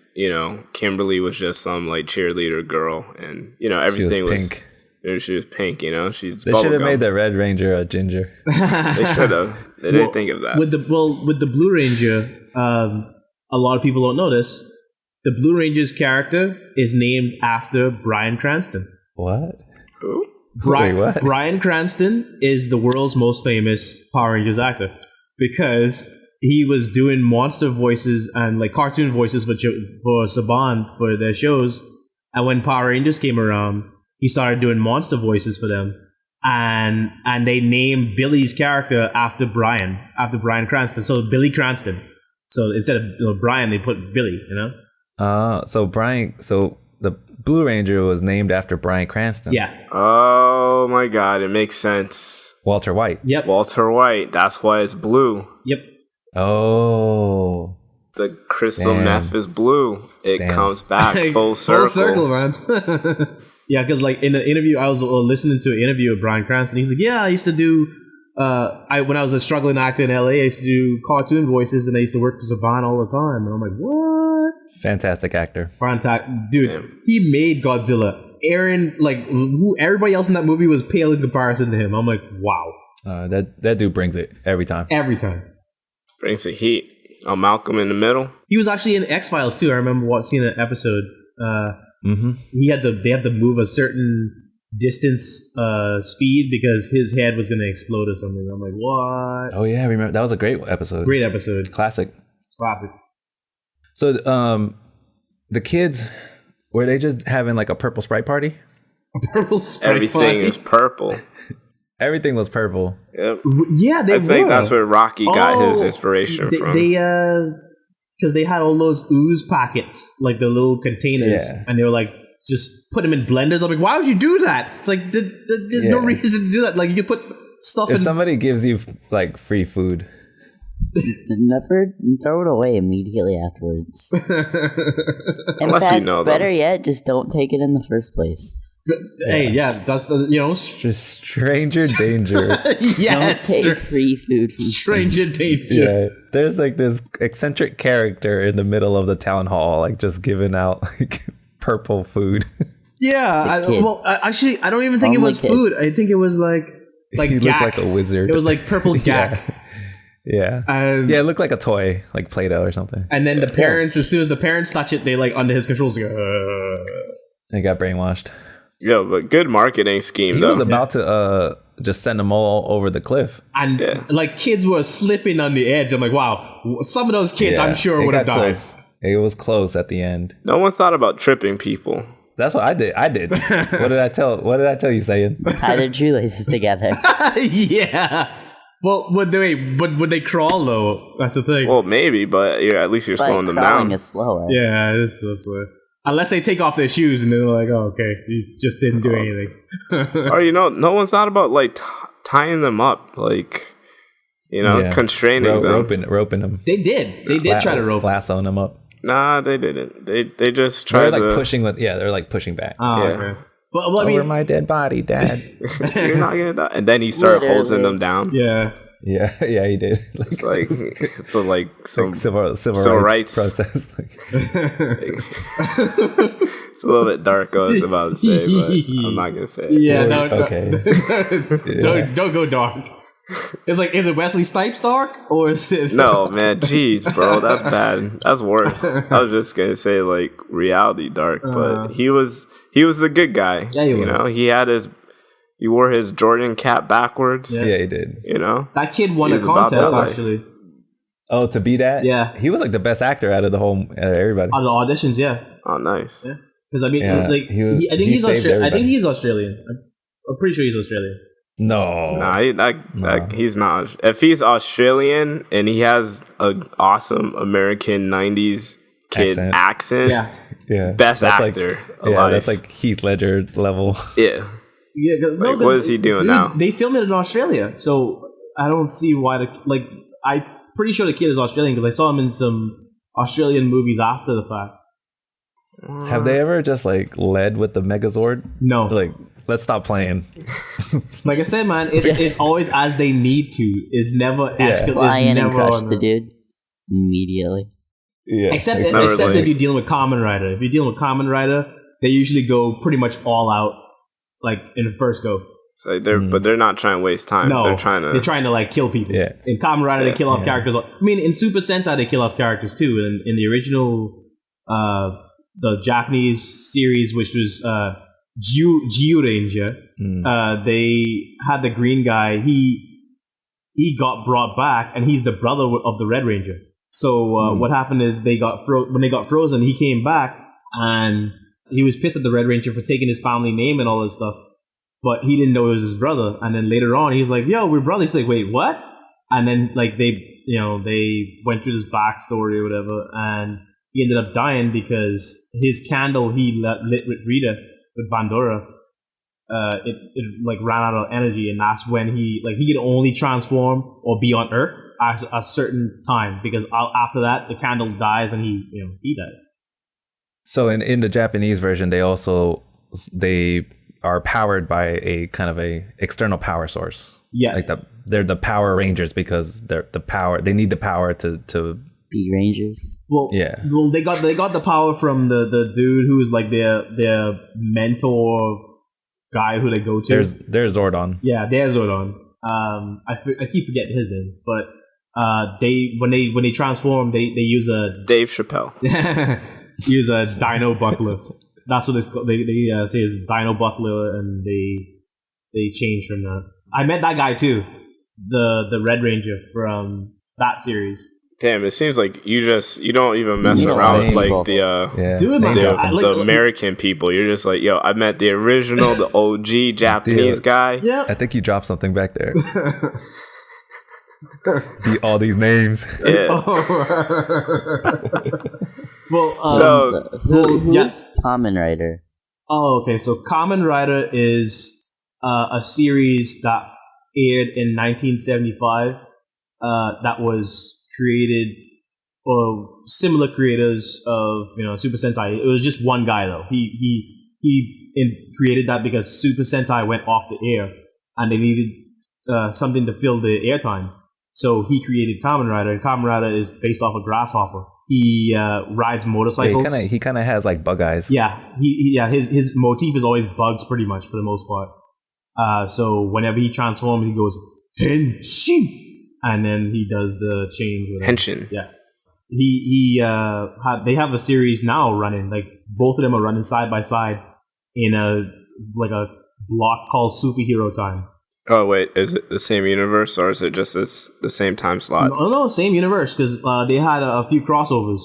Kimberly was just some like cheerleader girl, and everything was pink. She was pink. She's. They should have made the Red Ranger a ginger. They should have. They didn't think of that. With the Blue Ranger, a lot of people don't know this. The Blue Ranger's character is named after Bryan Cranston. What? Who? Wait, what? Bryan Cranston is the world's most famous Power Rangers actor because he was doing monster voices and like cartoon voices for Saban for their shows. And when Power Rangers came around, he started doing monster voices for them. And they named Billy's character after Bryan Cranston. So Billy Cranston. So instead of Bryan, they put Billy, So the Blue Ranger was named after Bryan Cranston. Yeah. Oh my God, it makes sense. Walter White. Yep. Walter White. That's why it's blue. Yep. Oh. The crystal Damn. meth is blue. It Damn. comes back full circle. Full circle, man. Yeah, because like in an interview, I was listening to an interview with Bryan Cranston. He's like, "Yeah, I used to do. When I was a struggling actor in LA, I used to do cartoon voices, and I used to work for Saban all the time." And I'm like, "What?" Fantastic actor. Dude, Damn. he made Godzilla. Aaron, like everybody else in that movie was pale in comparison to him. I'm like, wow, That dude brings it every time. every time. Brings the heat. Oh, Malcolm in the Middle. He was actually in X-Files too. I remember seeing an episode. Mm-hmm. They had to move a certain distance speed because his head was going to explode or something. I'm like, what? Oh yeah, I remember that was a great episode. Great episode. Classic. Classic. So the kids, were they just having like a purple Sprite party? Purple Sprite Everything party. is purple. Everything was purple. Yep. Yeah, they I think were. that's where Rocky got his Oh, inspiration from. Because they had all those ooze packets, like the little containers, Yeah. and they were like, just put them in blenders. I'm like, why would you do that? Like, there's no Yeah. reason to do that. Like, you could put stuff If in. somebody gives you like free food, Never throw it away immediately afterwards. In Unless you fact, know them. better yet, just don't take it in the first place. Hey, yeah, that's the just stranger danger. yes, Don't take free food from stranger danger. Yeah, there's like this eccentric character in the middle of the town hall, like just giving out like purple food. Yeah, To kids. actually, I don't even think it Only was food. kids. I think it was like He looked gack. like a wizard. It was like purple gack. Yeah. Yeah, It looked like a toy, like Play-Doh or something. and then the Still. parents, as soon as the parents touch it, they like under his controls go. They got brainwashed. Yo, but good marketing scheme He though. was about to just send them all over the cliff. And Yeah. like kids were slipping on the edge. I'm like, wow, some of those kids, Yeah, I'm sure it would have got died. close. It was close at the end. No one thought about tripping people. That's what I did. What did I tell you, Saiyan? Tie their shoelaces together. Yeah. Well, would they crawl though? That's the thing. Well, maybe, but at least you're But slowing them crawling down. is slower. yeah, that's weird. Unless they take off their shoes and they're like, oh, okay, you just didn't do anything. Or no one thought about like tying them up, like Yeah. constraining them. roping them. They did. They did try to rope. lassoing them up. Nah, they didn't. They just They're tried like to pushing with. Yeah, they're like pushing back. Oh, Yeah. okay. Well, I mean, Over my dead body, Dad. You're not gonna die. And then he started Literally. hosing them down. yeah. yeah, he did. It's like so like some Like civil civil rights rights. protest. it's a little bit dark. I was about to say, but I'm not gonna say it. Yeah, no, Okay. don't go dark. It's like, is it Wesley Snipes dark or is it? No, man, jeez, bro, that's bad. That's worse. I was just gonna say like reality dark, but he was a good guy. Yeah, he you was. know, he wore his Jordan cap backwards. Yeah. Yeah, he did. You know, That kid won He a was about contest that life. actually Oh, to be that? Yeah. He was like the best actor out of the whole everybody. on the auditions. Yeah, oh nice. because I mean, Yeah, like, he was- I think he he's saved Australian. I think everybody. he's Australian. I'm pretty sure he's Australian. No. Nah, he's not. If he's Australian and he has an awesome American '90s kid accent, Yeah, Yeah. best That's actor Like, yeah, alive. that's like Heath Ledger level. yeah. yeah. 'cause- Like, what is he doing now? They filmed it in Australia, so I don't see why. I'm pretty sure the kid is Australian because I saw him in some Australian movies after the fact. Have they ever just like led with the Megazord? No, Like, let's stop playing. like I said, man, it's always as they need to. It's never escalate. Fly in and never crush on the dude immediately. Yeah. Except never if like- you're dealing with Kamen Rider. If you're dealing with Kamen Rider, they usually go pretty much all out, like in the first go. Like but they're not trying to waste time. No, they're trying to like kill people. Yeah. In Kamen Rider, they kill off Yeah. characters. I mean, in Super Sentai, they kill off characters too. In the original, the Japanese series, which was Gyu Ranger, they had the green guy. He got brought back, and he's the brother of the Red Ranger. So what happened is when they got frozen, he came back, and he was pissed at the Red Ranger for taking his family name and all this stuff. But he didn't know it was his brother. And then later on, he's like, "Yo, we're brothers." He's like, "Wait, what?" And then like they went through this backstory or whatever, and he ended up dying because his candle he lit with Rita with Vaughndio, it like ran out of energy, and that's when he could only transform or be on Earth. at a certain time, because after that the candle dies and he dies. So in the Japanese version, they are powered by a kind of a external power source. Yeah, like they're the Power Rangers because they're the power. They need the power to be Rangers. Well, yeah. Well, they got the power from the dude who is like their mentor guy who they go to. There's Zordon. Yeah, there's Zordon. I keep forgetting his name, but when they transform, they use a Dave Chappelle. use a Dino Buckler. That's what they say is Dino Buckler, and they change from that. I met that guy too, the Red Ranger from that series. Damn, it seems like you don't even mess around with like the American people. You're just like, yo, I met the original, the OG Japanese guy. Yeah, I think you dropped something back there. All these names. Yeah. Well, who's Kamen Rider? Oh, okay. So Kamen Rider is a series that aired in 1975 that was created or similar creators of Super Sentai. It was just one guy though. He created that because Super Sentai went off the air and they needed something to fill the airtime. So he created Kamen Rider, and Kamen Rider is based off a grasshopper. He rides motorcycles. Yeah, he kind of has like bug eyes. Yeah, his motif is always bugs, pretty much for the most part. So whenever he transforms, he goes Henshin, and then he does the change. Henshin. Yeah, they have a series now running. Like both of them are running side by side in a block called Superhero Time. Oh wait, is it the same universe or is it just the same time slot? No, same universe because they had a few crossovers.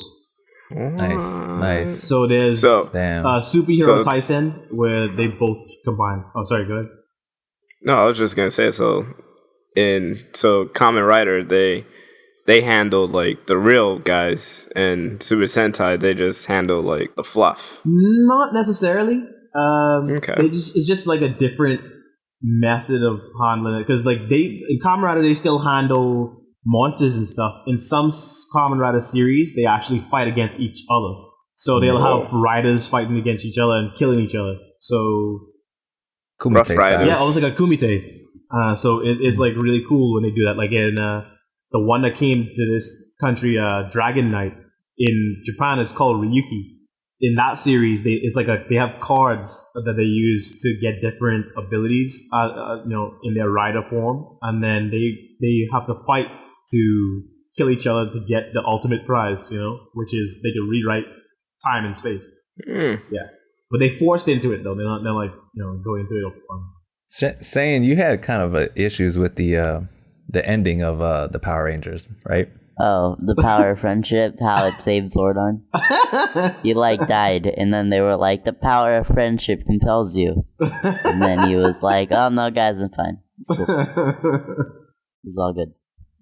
Nice. So there's Superhero Tyson where they both combine. Oh, sorry, go ahead. No, I was just gonna say so Kamen Rider they handled like the real guys, and Super Sentai they just handle like the fluff. Not necessarily. Okay. It's just like a different method of handling it, because like in Kamen Rider they still handle monsters and stuff. In some Kamen Rider series they actually fight against each other, so they'll have riders fighting against each other and killing each other. So Rough Riders. Yeah, almost like a kumite. So it's like really cool when they do that. Like in the one that came to this country, Dragon Knight in Japan is called Ryuki. In that series, they have cards that they use to get different abilities, in their rider form, and then they have to fight to kill each other to get the ultimate prize, which is they can rewrite time and space. Yeah, but they forced into it though. They're like go into it for fun. Saying you had kind of issues with the ending of the Power Rangers, right? Oh, the power of friendship, how it saved Zordon. He died, and then they were like, the power of friendship compels you. And then he was like, oh no guys, I'm fine. It's cool. It's all good.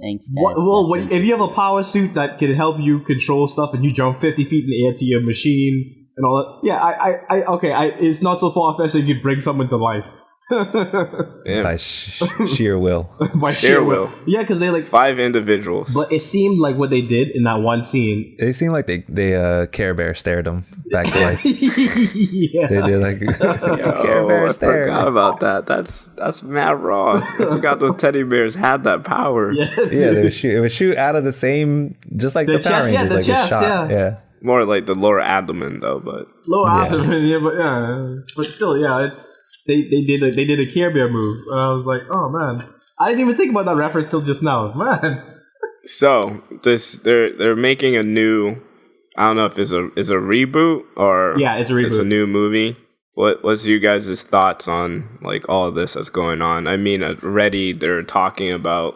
Thanks guys. If you have a power suit that can help you control stuff and you jump 50 feet in the air to your machine and all that, yeah, it's not so far-fetched that you could bring someone to life. By sheer will. By sheer will. Yeah, because they 5 individuals. But it seemed like what they did in that one scene. It seemed like they Care Bear stared them back to life. Yeah. They did Care Bear stare. I forgot about that. That's mad wrong. I forgot those teddy bears had that power. Yeah, it would shoot out of the same, just like the Power Rangers. Yeah, the chest. Yeah. More like the lower abdomen though, but lower abdomen. But still, yeah, it's. They did a Care Bear move, and I was like, oh man, I didn't even think about that reference till just now, man. So they're making a new, I don't know if it's a reboot or it's a reboot. It's a new movie. What's you guys' thoughts on all of this that's going on? I mean, already they're talking about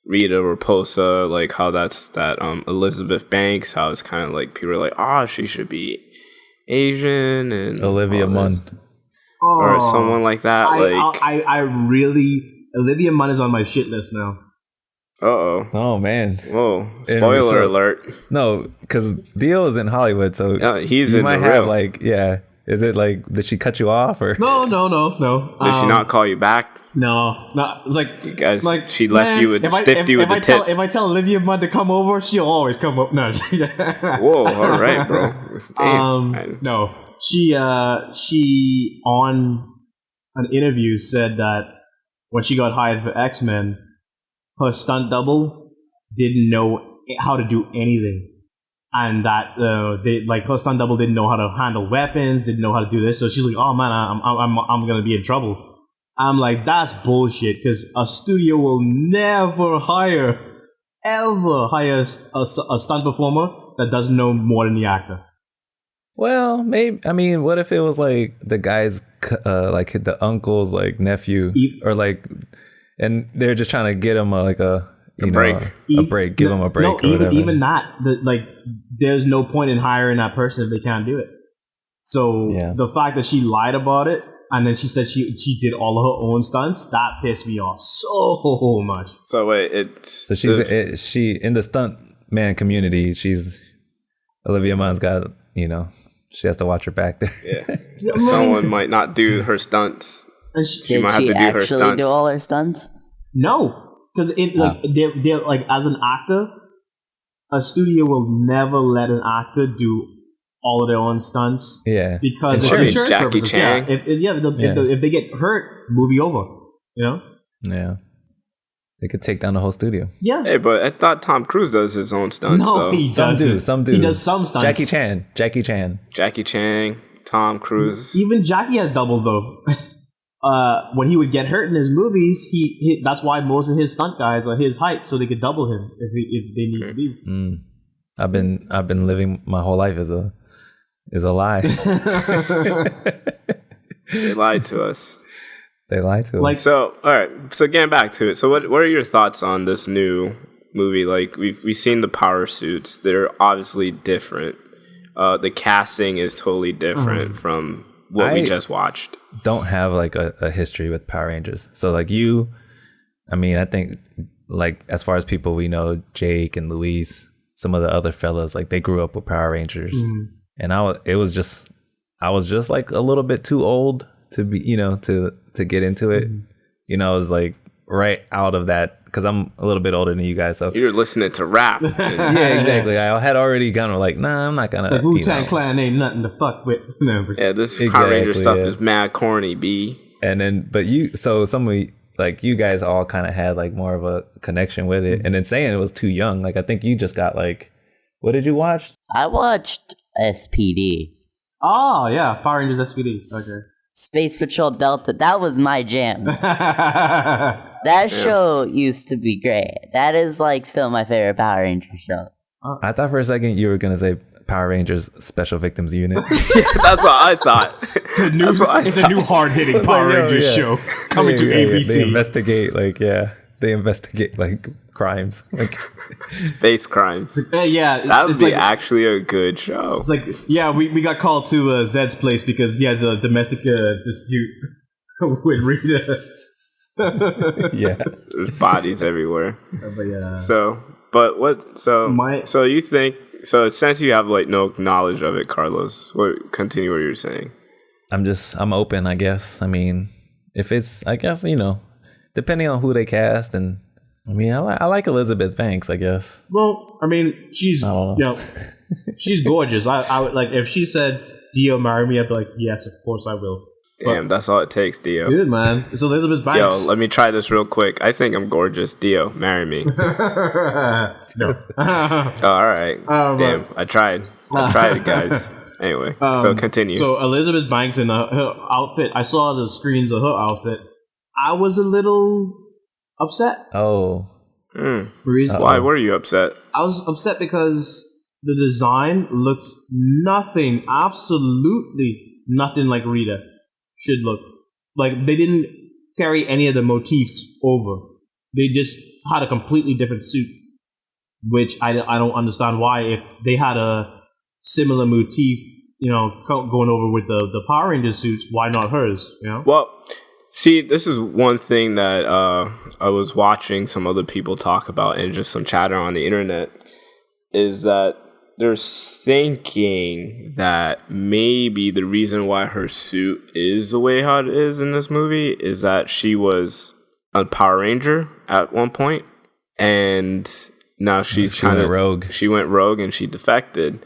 Rita Raposa, how that's that Elizabeth Banks, how it's kind of people are like, she should be Asian, and Olivia Munn. Or someone like that. I really Olivia Munn is on my shit list now. Uh-oh. Oh man. Whoa. Spoiler alert. No, because Dio is in Hollywood, so he's you in might the have real. it Is it like, did she cut you off or? No. Did she not call you back? No. It's like You guys, like she left you with stiffed you with the tip. If I tell Olivia Munn to come over, she'll always come up. No. Whoa, all right, bro. Damn. No. She on an interview said that when she got hired for X-Men, her stunt double didn't know how to do anything. And that they like her stunt double didn't know how to handle weapons, didn't know how to do this. So she's like, "Oh man, I'm gonna be in trouble." I'm like, "That's bullshit," because a studio will never ever hire a stunt performer that doesn't know more than the actor. Well, maybe. I mean, what if it was like the guy's, like the uncle's like nephew, or like, and they're just trying to get him a break, give him a break. No, or whatever. even that. There's no point in hiring that person if they can't do it. So the fact that she lied about it, and then she said she did all of her own stunts, that pissed me off so much. So wait, she in the stunt man community. Olivia Munn's got, she has to watch her back there. Yeah, someone might not do her stunts. She might have to do her stunts. Do all her stunts? No. Because they're like, as an actor, a studio will never let an actor do all of their own stunts. Yeah, because it's insurance Jackie purposes. Chan. If they get hurt, movie over. Yeah, they could take down the whole studio. Yeah. Hey, but I thought Tom Cruise does his own stunts. No, he doesn't. Some do. He does some stunts. Jackie Chan, Tom Cruise. Even Jackie has double though. When he would get hurt in his movies, he that's why most of his stunt guys are his height, so they could double him if they need to be. I've been living my whole life as a lie. They lied to us. They lied to us. So, all right. So getting back to it. So what are your thoughts on this new movie? Like we've seen the power suits. They're obviously different. The casting is totally different from what we just watched. Don't have like a history with Power Rangers. So like I think like as far as people we know, Jake and Luis, some of the other fellas, like they grew up with Power Rangers. And I was just like a little bit too old to be, to get into it. I was like right out of that because I'm a little bit older than you guys. So you're listening to rap. Yeah, exactly. I had already gone like, nah, I'm not gonna. It's like Wu-Tang Clan ain't nothing to fuck with. Yeah, this Power Ranger stuff is mad corny, B. And then, like you guys all kind of had like more of a connection with it. And then saying it was too young. Like I think you just got like, what did you watch? I watched SPD. Oh yeah, Power Rangers SPD. Okay. Space Patrol Delta. That was my jam. That show used to be great. That is like still my favorite Power Ranger show. I thought for a second you were gonna say Power Rangers Special Victims Unit. Yeah, that's what I thought. It's a new hard-hitting Power Rangers show coming to ABC. They investigate like crimes, like space crimes. That would be actually a good show. It's like, we got called to Zed's place because he has a domestic dispute with Rita. There's bodies everywhere. So you think, since you have like no knowledge of it, Carlos, continue what you're saying. I'm open, I guess. I mean, if it's, I guess, depending on who they cast, and I mean, I like Elizabeth Banks, I guess. Well, I mean, she's she's gorgeous. I would like if she said, "Dio, marry me," I'd be like, "Yes, of course I will." Damn, that's all it takes, Dio. Dude, man, it's Elizabeth Banks. Yo, let me try this real quick. I think I'm gorgeous. Dio, marry me. No. All right. Damn, I tried. It, guys. Anyway, so continue. So Elizabeth Banks in her outfit. I saw the screens of her outfit. I was a little upset. Oh. Why were you upset? I was upset because the design looks absolutely nothing like Rita should look. Like, they didn't carry any of the motifs over. They just had a completely different suit, which I don't understand why. If they had a similar motif, going over with the Power Ranger suits, why not hers, Well, see, this is one thing that I was watching some other people talk about and just some chatter on the internet, is that there's thinking that maybe the reason why her suit is the way how it is in this movie is that she was a Power Ranger at one point, and now she's She kind of went rogue. She went rogue and she defected,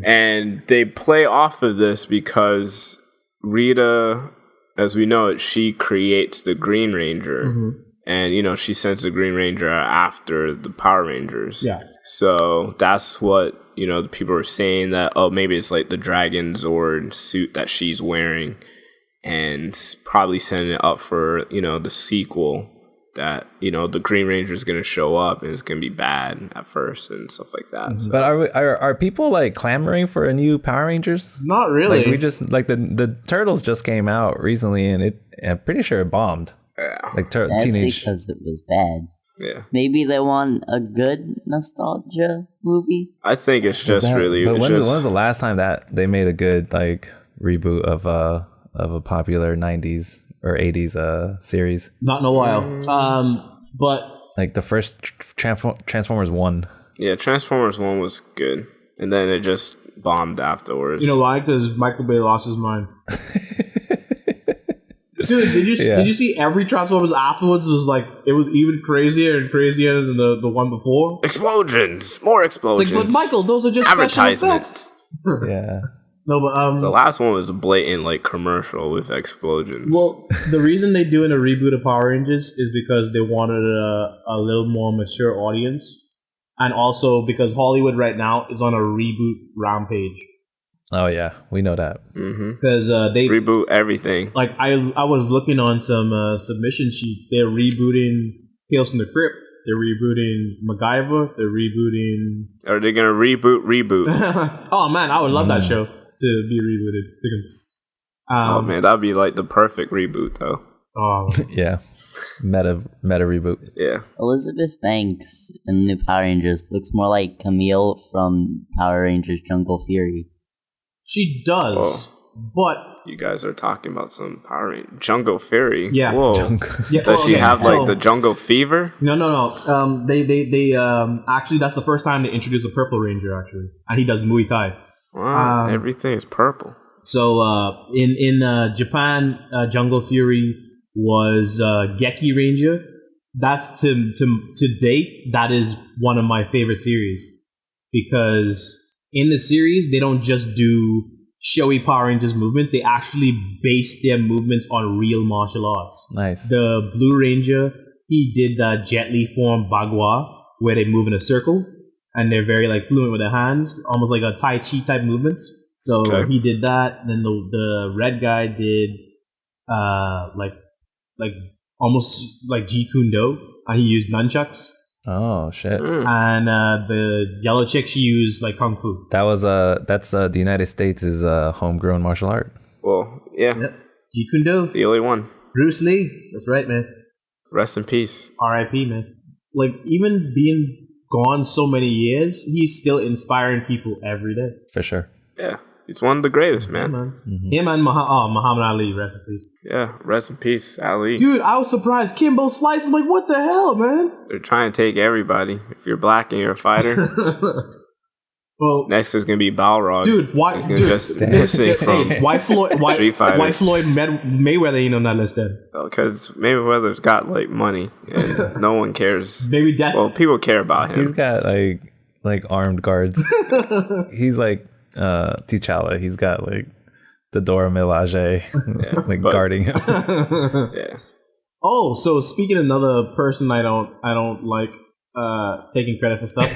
and they play off of this because Rita, as we know it, she creates the Green Ranger, and she sends the Green Ranger after the Power Rangers. Yeah. So that's what the people are saying, that maybe it's like the Dragon Zord suit that she's wearing, and probably setting it up for the sequel, that the Green Ranger is going to show up and it's going to be bad at first and stuff like that. So. But are people like clamoring for a new Power Rangers? Not really. Like we just like the Turtles just came out recently, and I'm pretty sure it bombed. Yeah. Like That's teenage. because it was bad. Yeah. Maybe they want a good nostalgia movie. I think it's just really. But It's when just, was the last time that they made a good like reboot of a popular 90s or 80s series? Not in a while. But Like the first Transformers 1. yeah, Transformers 1 was good, and then it just bombed afterwards. you know why? Because Michael Bay lost his mind. Dude, did you see every Transformers afterwards was like it was even crazier and crazier than the one before? Explosions, more It's explosions. like, but Michael, those are just special Advertisements. effects. Yeah. No, but The last one was a blatant like commercial with explosions. well, the reason they're doing a reboot of Power Rangers is because they wanted a little more mature audience, and also because Hollywood right now is on a reboot rampage. Oh yeah, we know that. Because they reboot everything. like I was looking on some submission sheets. They're rebooting Tales from the Crypt. They're rebooting MacGyver. They're rebooting. Are they gonna reboot? Oh man, I would love that show to be rebooted. Because, Oh man, that'd be like the perfect reboot though. oh, Yeah. Meta reboot. Yeah. Elizabeth Banks in the New Power Rangers looks more like Camille from Power Rangers Jungle Fury. she does, but You guys are talking about some Power Ranger Jungle Fury. Yeah. Whoa. yeah, Does she okay, have so- like the jungle fever? No. They actually that's the first time they introduced a Purple Ranger actually, and he does Muay Thai. Wow, everything is purple. So in Japan, Jungle Fury was Geki Ranger. That's to date, that is one of my favorite series, because in the series they don't just do showy Power Rangers movements; they actually base their movements on real martial arts. Nice. The Blue Ranger, he did the Jet Li form Bagua, where they move in a circle and they're very like fluent with their hands, almost like a Tai Chi type movements. So Okay. he did that. Then the red guy did like almost like Jeet Kune Do, and he used nunchucks. Oh shit. And the yellow chick, she used like kung fu. That was that's the United States' homegrown martial art. Well, yeah, Jeet Kune Do, the only one. Bruce Lee. That's right, man. Rest in peace. R.I.P. man. Like even being gone so many years, he's still inspiring people every day. For sure. Yeah, he's one of the greatest, Yeah, man. man. Him and Muhammad Ali, rest in peace. Yeah, rest in peace, Ali. Dude, I was surprised. Kimbo Slice. I'm like, what the hell, man? They're trying to take everybody. If you're black and you're a fighter, Well, next is gonna be Balrog. dude, why? He's gonna Dude, just missing from why Floyd? Why, Street Fighter. why Floyd Mayweather ain't on that list then? because Mayweather's got like money and no one cares. Maybe that. Well, people care about He's him. got like armed guards. He's like T'Challa. He's got like the Dora Milaje like but- guarding him. Yeah. Oh, so speaking of another person, I don't like taking credit for stuff.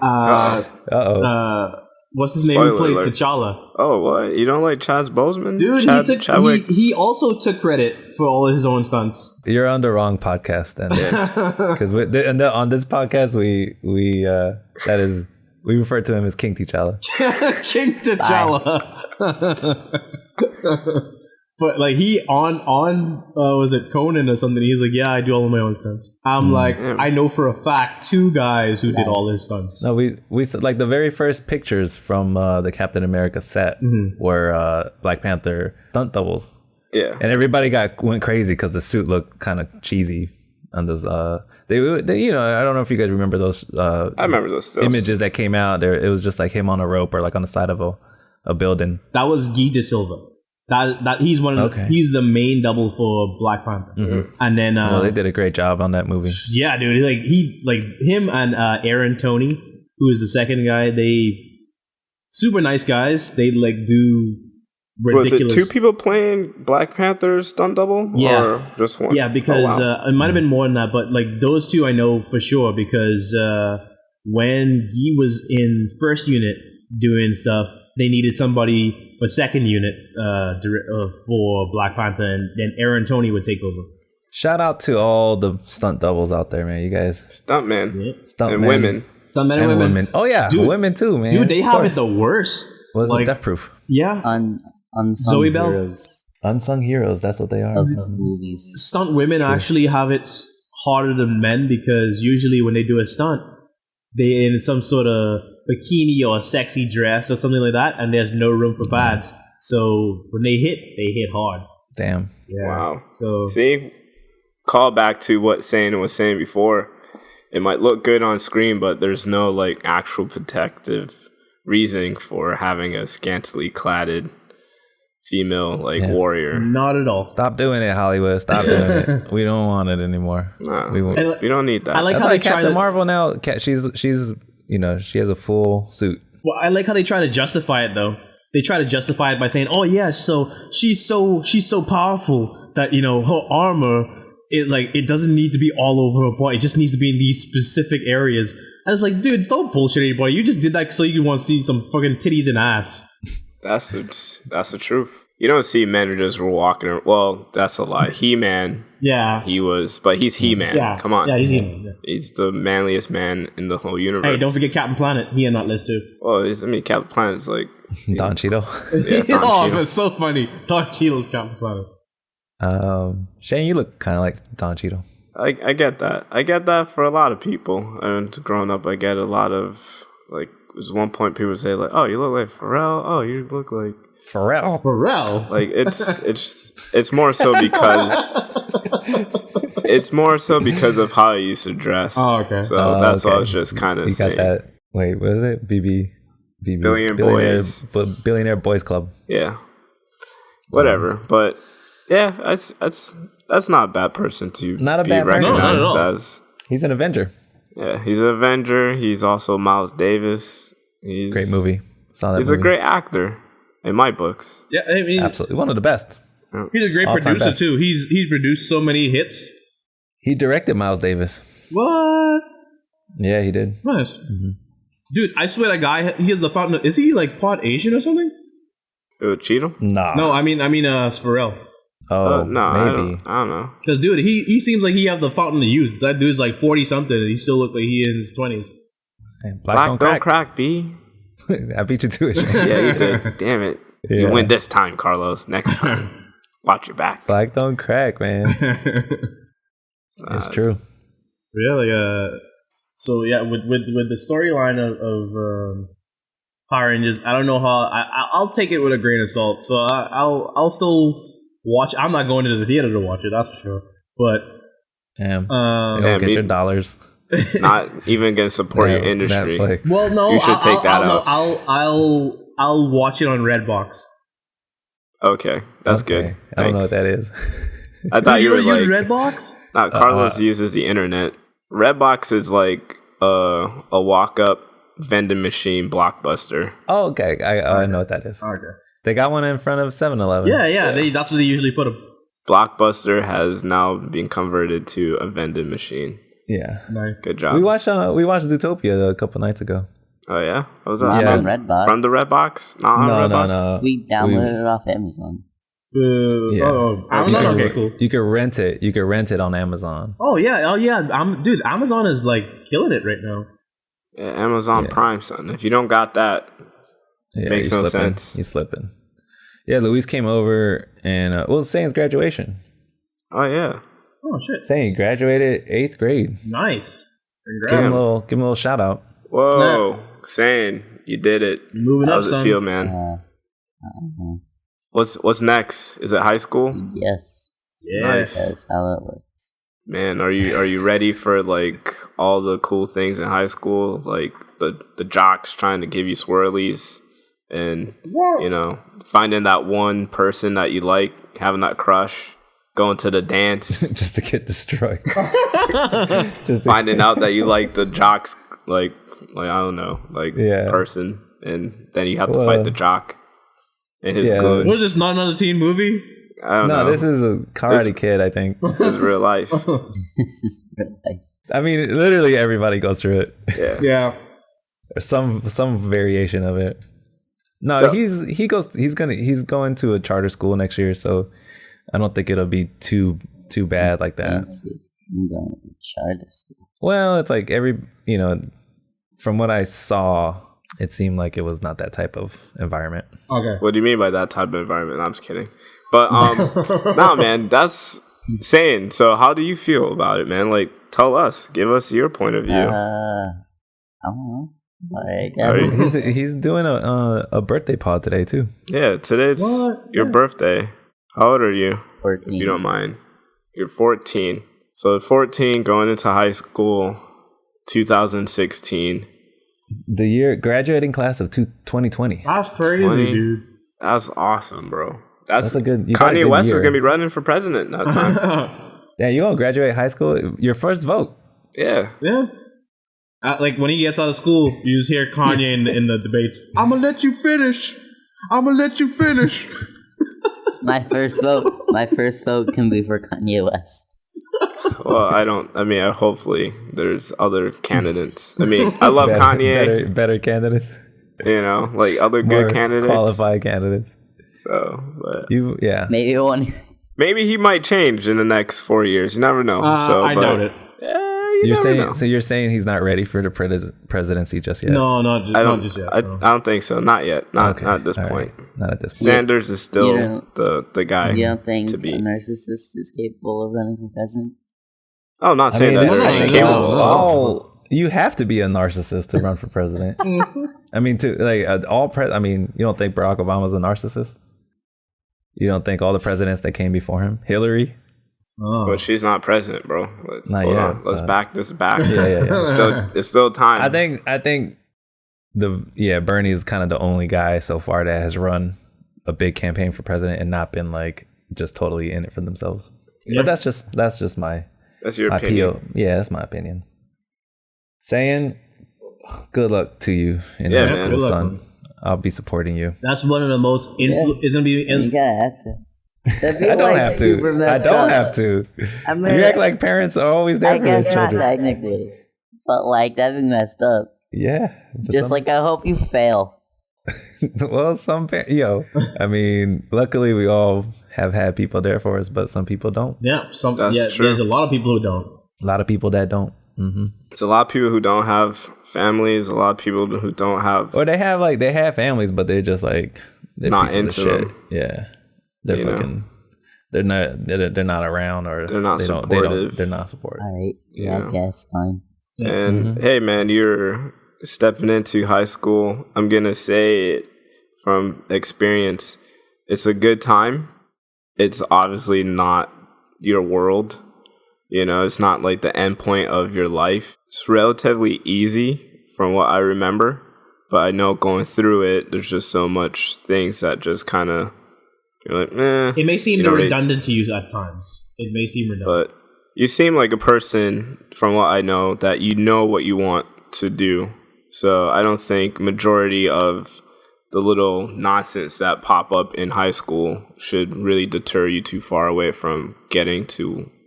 Uh-oh. What's his name? Who Spoiler played alert. T'Challa? Oh, Uh, what? You don't like Chaz Boseman? Dude, Chadwick? he also took credit for all his own stunts. You're on the wrong podcast then. Because on this podcast we refer to him as King T'Challa. King T'Challa. But like he on was it Conan or something? He's like, yeah, I do all of my own stunts. I'm like, I know for a fact 2 guys who did all his stunts. No, we saw, like the very first pictures from the Captain America set were Black Panther stunt doubles, Yeah. and everybody went crazy because the suit looked kind of cheesy. on those. They you know, I don't know if you guys remember those. I remember those stills. images that came out. There, it was just like him on a rope or like on the side of a building. That was Guy De Silva. That he's one of the, he's the main double for Black Panther. Mm-hmm. And then well, they did a great job on that movie. Yeah, dude. Like him and Aaron Toney, who is the second guy. They super nice guys. They like do ridiculous. Was it 2 people playing Black Panther stunt double? Yeah, or just one. Yeah, because it might have been more than that, but like those 2 I know for sure because when he was in first unit doing stuff, they needed somebody for second unit for Black Panther, and then Aaron Toney would take over. Shout out to all the stunt doubles out there, man. You guys, Stuntman, stuntmen, and women, stuntmen and women. Oh yeah, Dude, women too, man. Dude, they have it the worst. Was like, it Death Proof? Yeah, Unsung Zoe Bell? heroes Unsung heroes. That's what they are. of the movies. stunt women actually have it harder than men because usually when they do a stunt, they in some sort of bikini or a sexy dress or something like that, and there's no room for pads. So when they hit hard. Damn. Yeah. Wow. So see, call back to what Saiyan was saying before. It might look good on screen, but there's no like actual protective reasoning for having a scantily cladded female warrior. not at all. Stop doing it, Hollywood. Stop doing it. We don't want it anymore. No, We we don't need that. I like That's how why they try Captain to. Marvel now. She's you know, she has a full suit. Well, I like how they try to justify it though. They try to justify it by saying, "Oh yeah, so she's so powerful that you know her armor it doesn't need to be all over her body. It just needs to be in these specific areas." I was like, dude, don't bullshit anybody. You just did that so you want to see some fucking titties and ass. That's the truth. You don't see men just walking around. Well, that's a lie. He-Man. Yeah. But he's He-Man. Yeah. Come on. Yeah, he's He-Man. Yeah. He's the manliest man in the whole universe. Hey, don't forget Captain Planet. He on that list too. Well, Captain Planet's like Don Cheeto. Yeah, Don Oh, Cheadle. that's so funny. Don Cheadle's Captain Planet. Shane, you look kind of like Don Cheeto. I get that. I get that for a lot of people. And growing up, I get a lot of like. There's one point people say like, "Oh, you look like Pharrell. Oh, you look like Pharrell. Like it's more so because of how I used to dress. Oh, okay. So that's what I was just kind of You saying. got that? Wait, what is it? Billionaire Boys Club. Yeah. Whatever, but yeah, that's not a bad person to Not a be bad person. No, not at recognized all. as. He's an Avenger. Yeah, he's an Avenger. He's also Miles Davis. Great movie. Saw that He's movie. a great actor in my books. Yeah, I mean, Absolutely, one of the best. he's a great All-time producer best. too. He's produced so many hits. He directed Miles Davis. What? Yeah, he did. Nice. Dude, I swear that guy, he has the fountain. Is he like part Asian or something? Cheadle? Nah. No, I mean, Pharrell. Oh, No, maybe. I don't know. Because dude, he seems like he have the fountain of youth. That dude's like 40 something, and he still look like he in his 20s. Hey, Black don't crack, B. I beat you to it. Shane. Yeah, you did. Damn it. Yeah. You win this time, Carlos. Next time. Watch your back. Black don't crack, man. It's true. Yeah, like so yeah, with the storyline of Power Rangers, I don't know how I'll take it with a grain of salt. So I'll still watch. I'm not going to the theater to watch it, that's for sure. But Damn. Damn, Get me- your dollars. Not even gonna support your Yeah, industry. Netflix. well, no, You should take that out. I'll watch it on Redbox. Okay, that's Okay. good. I don't know what Thanks. that is. I thought you were don't use like. Redbox? No, Carlos uses the internet. Redbox is like a walk-up vending machine blockbuster. Oh, okay. I know what that is. Okay. They got one in front of 7-Eleven. Yeah. That's what they usually put them. Blockbuster has now been converted to a vending machine. Yeah. Nice. Good job. We watched Zootopia a couple nights ago. Oh yeah, what was Not that? on Redbox. From the Redbox? Not on Redbox? No. We downloaded it off Amazon. Yeah. Oh, Amazon. Okay, cool. You could rent it. You could rent it on Amazon. Oh yeah. Dude, Amazon is like killing it right now. Yeah, Amazon Yeah. Prime, son. If you don't got that, Yeah, Makes you're no slipping. sense. You're slipping. Yeah, Luis came over and it was Saint's graduation. oh yeah. Oh shit. Saint graduated 8th grade. Nice. Give him Congrats. a little shout out. Whoa, saying you did it. Moving How up, does it son. feel, man? What's next? Is it high school? Yes, Yeah. Nice. that's how it works. Man, are you ready for like all the cool things in high school, like the jocks trying to give you swirlies, and finding that one person that you like, having that crush, going to the dance, just to get destroyed. Finding out that you like the jocks, like I don't know, person, and then you have to fight the jock and his goons. Was this not another teen movie? I don't know. No, this is a Karate Kid, I think. This is real life. This is really I mean, literally everybody goes through it. Yeah. Or some variation of it. No, So- he's going to a charter school next year, so I don't think it'll be too bad like that. fancy. I'm going to charter school. Well, it's like from what I saw, it seemed like it was not that type of environment. Okay. What do you mean by that type of environment? I'm just kidding. But nah, man, that's insane. So how do you feel about it, man? Like, tell us, give us your point of view. I don't know. Like, He's doing a birthday pod today too. Yeah, today's What? your birthday. How old are you? 14. If you don't mind. You're 14. So 14 going into high school, 2016. The year graduating class of 2020. That's crazy, 20. dude. That's awesome, bro. That's a good. You got a Kanye good West is year. gonna be running for president that time. Yeah, you all graduate high school. Your first vote. Yeah. Yeah. Like when he gets out of school, you just hear Kanye in the debates. I'm gonna let you finish. My first vote can be for Kanye West. Well, hopefully there's other candidates. I mean, I love Kanye. Better candidates. Like other More good candidates. qualified candidites. So, but Maybe one. maybe he might change in the next 4 years. You never know. I doubt it. You're saying he's not ready for the presidency just yet. No, not just yet. I no. don't think so. Not yet. Not at this All point. right. Not at this point. Sanders is still the guy. You don't think to a be. narcissist is capable of running for president? Oh, I'm not saying that they're no, incapable. no. You have to be a narcissist to run for president. I mean, you don't think Barack Obama's a narcissist? You don't think all the presidents that came before him, Hillary? Oh. But she's not president, bro. Not Hold yet, on. Let's but- back this back. Yeah. It's still time. I think Bernie is kind of the only guy so far that has run a big campaign for president and not been like just totally in it for themselves. Yeah. But that's just my your opinion. PO. Yeah, that's my opinion. Saying good luck to you in Yeah, high man. school, Good luck, son. man. I'll be supporting you. That's one of the most. It's gonna be. You gotta have to. That'd be I don't like have super to. I messed don't up. have to. I mean, You act like parents are always there I for their guess not children. technically, but like that'd be messed up. Yeah. but Just like I hope you fail. well, I mean, luckily we all have had people there for us, but some people don't. Yeah, That's true. There's a lot of people who don't. A lot of people that don't. Mm-hmm. It's a lot of people who don't have families. A lot of people who don't have. Or they have families, but they're just like they're Not pieces of into shit. them. Yeah, they're You know? fucking. They're not around, or They're not they don't- supportive. They're not supportive. All right, yeah, I guess fine. And hey, man, you're stepping into high school. I'm gonna say it from experience. It's a good time. It's obviously not your world. It's not like the end point of your life. It's relatively easy from what I remember, but I know going through it, there's just so much things that just kind of you're like, It may seem You know, redundant to you at times. It may seem redundant. but you seem like a person, from what I know, that you know what you want to do. So I don't think majority of the little nonsense that pop up in high school should really deter you too far away from getting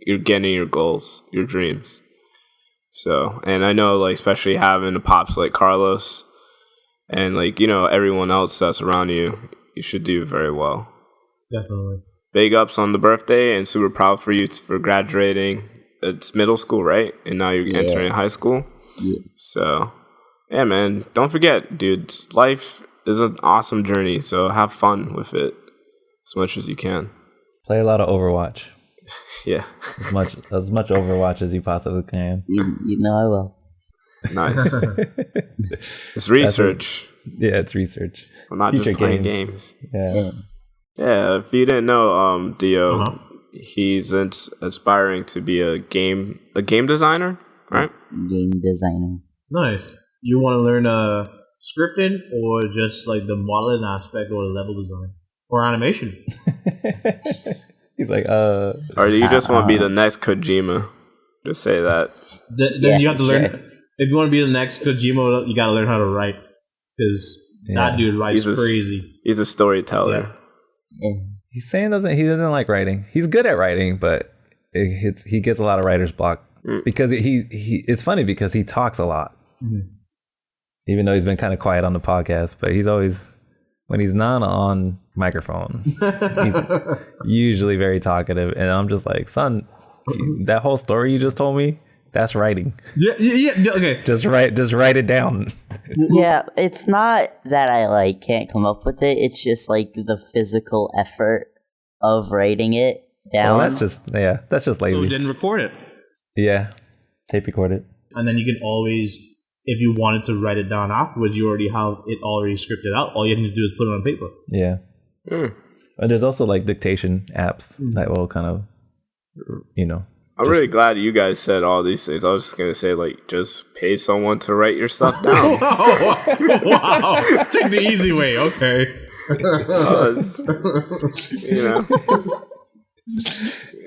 your goals, your dreams. So, and I know, like, especially having the pops like Carlos and like, everyone else that's around you, you should do very well. Definitely. Big ups on the birthday and super proud for you for graduating. It's middle school, right? And now you're entering high school. Yeah. So, yeah, man, don't forget, dude, life is an awesome journey. So have fun with it as much as you can. Play a lot of Overwatch. Yeah. As much Overwatch as you possibly can. You know I will. Nice. It's research. Yeah, it's research. I'm not Future just playing games. Yeah. Yeah, if you didn't know, Dio, he's aspiring to be a game designer, right? Game designer. Nice. You want to learn scripting or just like the modeling aspect or the level design or animation? He's like, Or do you just want to be the next Kojima? Just say that. Then you have to learn. If you want to be the next Kojima, you got to learn how to write because that dude writes crazy. He's a storyteller. Yeah. he's saying he doesn't like writing. He's good at writing, but he gets a lot of writer's block because he it's funny because he talks a lot, even though he's been kind of quiet on the podcast. But he's always, when he's not on microphone, he's usually very talkative, and I'm just like, son, that whole story you just told me, that's writing. Yeah. Okay. Just write it down. Yeah, it's not that I like can't come up with it. It's just like the physical effort of writing it down. Well, that's just lazy. So then record it. Yeah, tape record it. And then you can always, if you wanted to write it down afterwards, you already have it already scripted out. All you have to do is put it on paper. Yeah. And there's also like dictation apps that will kind of, I'm really glad you guys said all these things. I was just gonna say, like, just pay someone to write your stuff down. Wow. Take the easy way. Okay.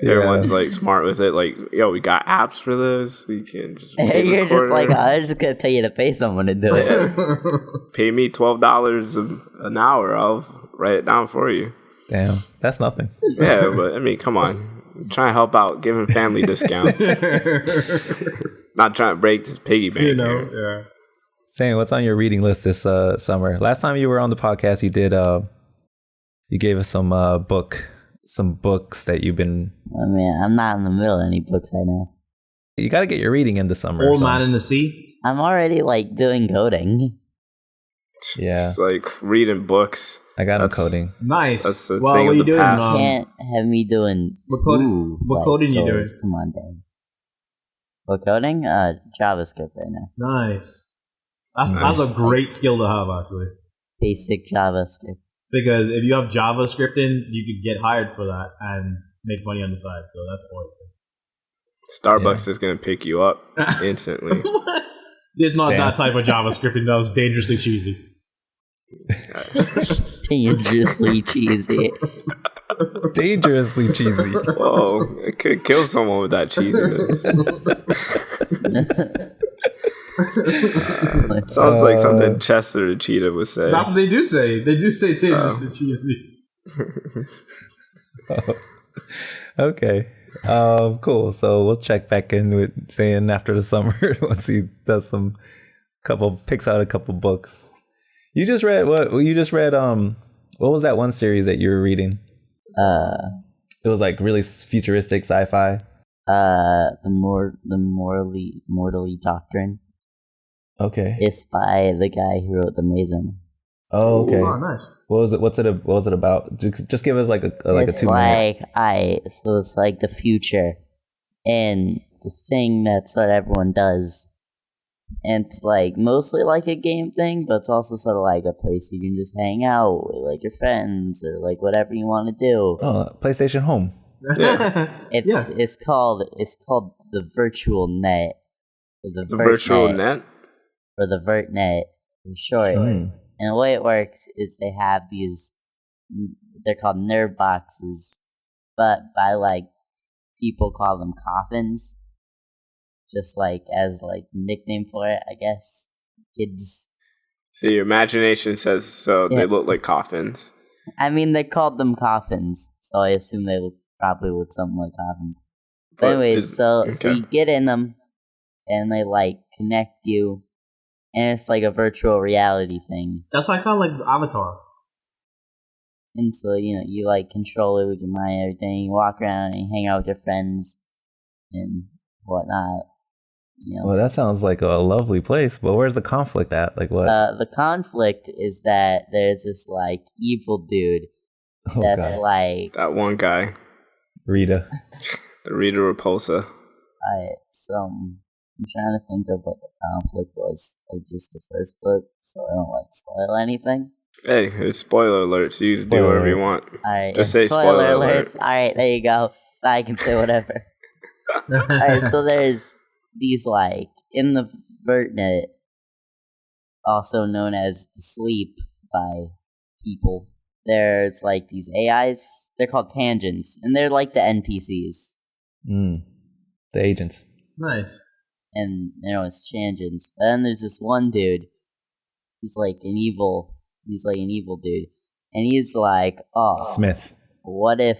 Everyone's like smart with it. Like, yo, we got apps for this. We can just. You're just like, I'm just gonna tell you to pay someone to do it. Pay me $12 an hour. I'll write it down for you. Damn, that's nothing. Yeah, but I mean, come on. I'm trying to help out, giving family discount. Not trying to break this piggy bank. Yeah. Saying, what's on your reading list this summer? Last time you were on the podcast, you did you gave us some books that you've been. I mean, I'm not in the middle of any books right now. You got to get your reading in the summer. Old Man in the Sea. I'm already like doing coding. Yeah, it's like reading books. I got him coding. Nice. That's the well, thing what of are you the doing? past. You can't have me doing. What coding you doing? Come on, Dad. What coding? JavaScript right now. Nice. That's a great skill to have, actually. Basic JavaScript. Because if you have JavaScripting, you could get hired for that and make money on the side. So that's always Starbucks is gonna pick you up instantly. It's not that type of JavaScripting. That was dangerously cheesy. Dangerously cheesy. Dangerously cheesy. Whoa, it could kill someone with that cheesiness. Sounds like something Chester the Cheetah would say. That's what they do say. They do say it's dangerously cheesy. Okay. Cool. So we'll check back in with Saiyan after the summer once he does picks out a couple books. You just read what? You just read what was that one series that you were reading? It was like really futuristic sci-fi. The Mortally Doctrine. Okay. It's by the guy who wrote The Mason. Oh, okay. Oh, nice. What was it? What was it about? Just give us like a It's 2 minute. so it's like the future, and the thing that's what everyone does. And it's like mostly like a game thing, but it's also sort of like a place you can just hang out with like your friends or like whatever you want to do. Oh, PlayStation Home. Yeah. It's called the Virtual Net. The virtual net? Or the VertNet for short. And the way it works is they have these, they're called nerd boxes, but by like people call them coffins. Just like as like nickname for it, I guess. Kids. So your imagination says so. Yeah. They look like coffins. I mean, they called them coffins, so I assume they probably look something like coffins. But anyways, so you get in them, and they like connect you, and it's like a virtual reality thing. That's like kind of like Avatar. And so you like control it with your mind, and everything. You walk around and you hang out with your friends and whatnot. Well, that sounds like a lovely place, but where's the conflict at? Like what? The conflict is that there's this like evil dude that's God. like That one guy. Rita. The Rita Repulsa. I'm trying to think of what the conflict was of just the first book, so I don't like spoil anything. Hey, it's spoiler alerts. You can do whatever you want. Alright, Just say spoiler alert. alerts. Alright, there you go. I can say whatever. Alright, so there's these, like, in the Vertnet, also known as the sleep by people, there's, like, these AIs. They're called tangents, and they're like the NPCs. The agents. Nice. And, it's tangents. But then there's this one dude. He's like an evil dude. And he's like, Smith. what if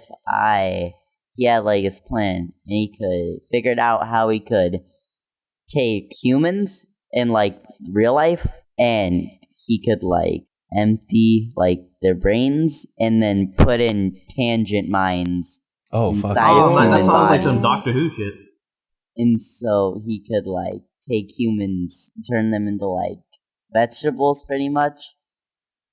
he had like his plan, and he could figured out how he could take humans in like real life, and he could like empty like their brains and then put in tangent minds inside of Oh man, human that sounds like bodies. some Doctor Who shit. And so he could like take humans, turn them into like vegetables pretty much,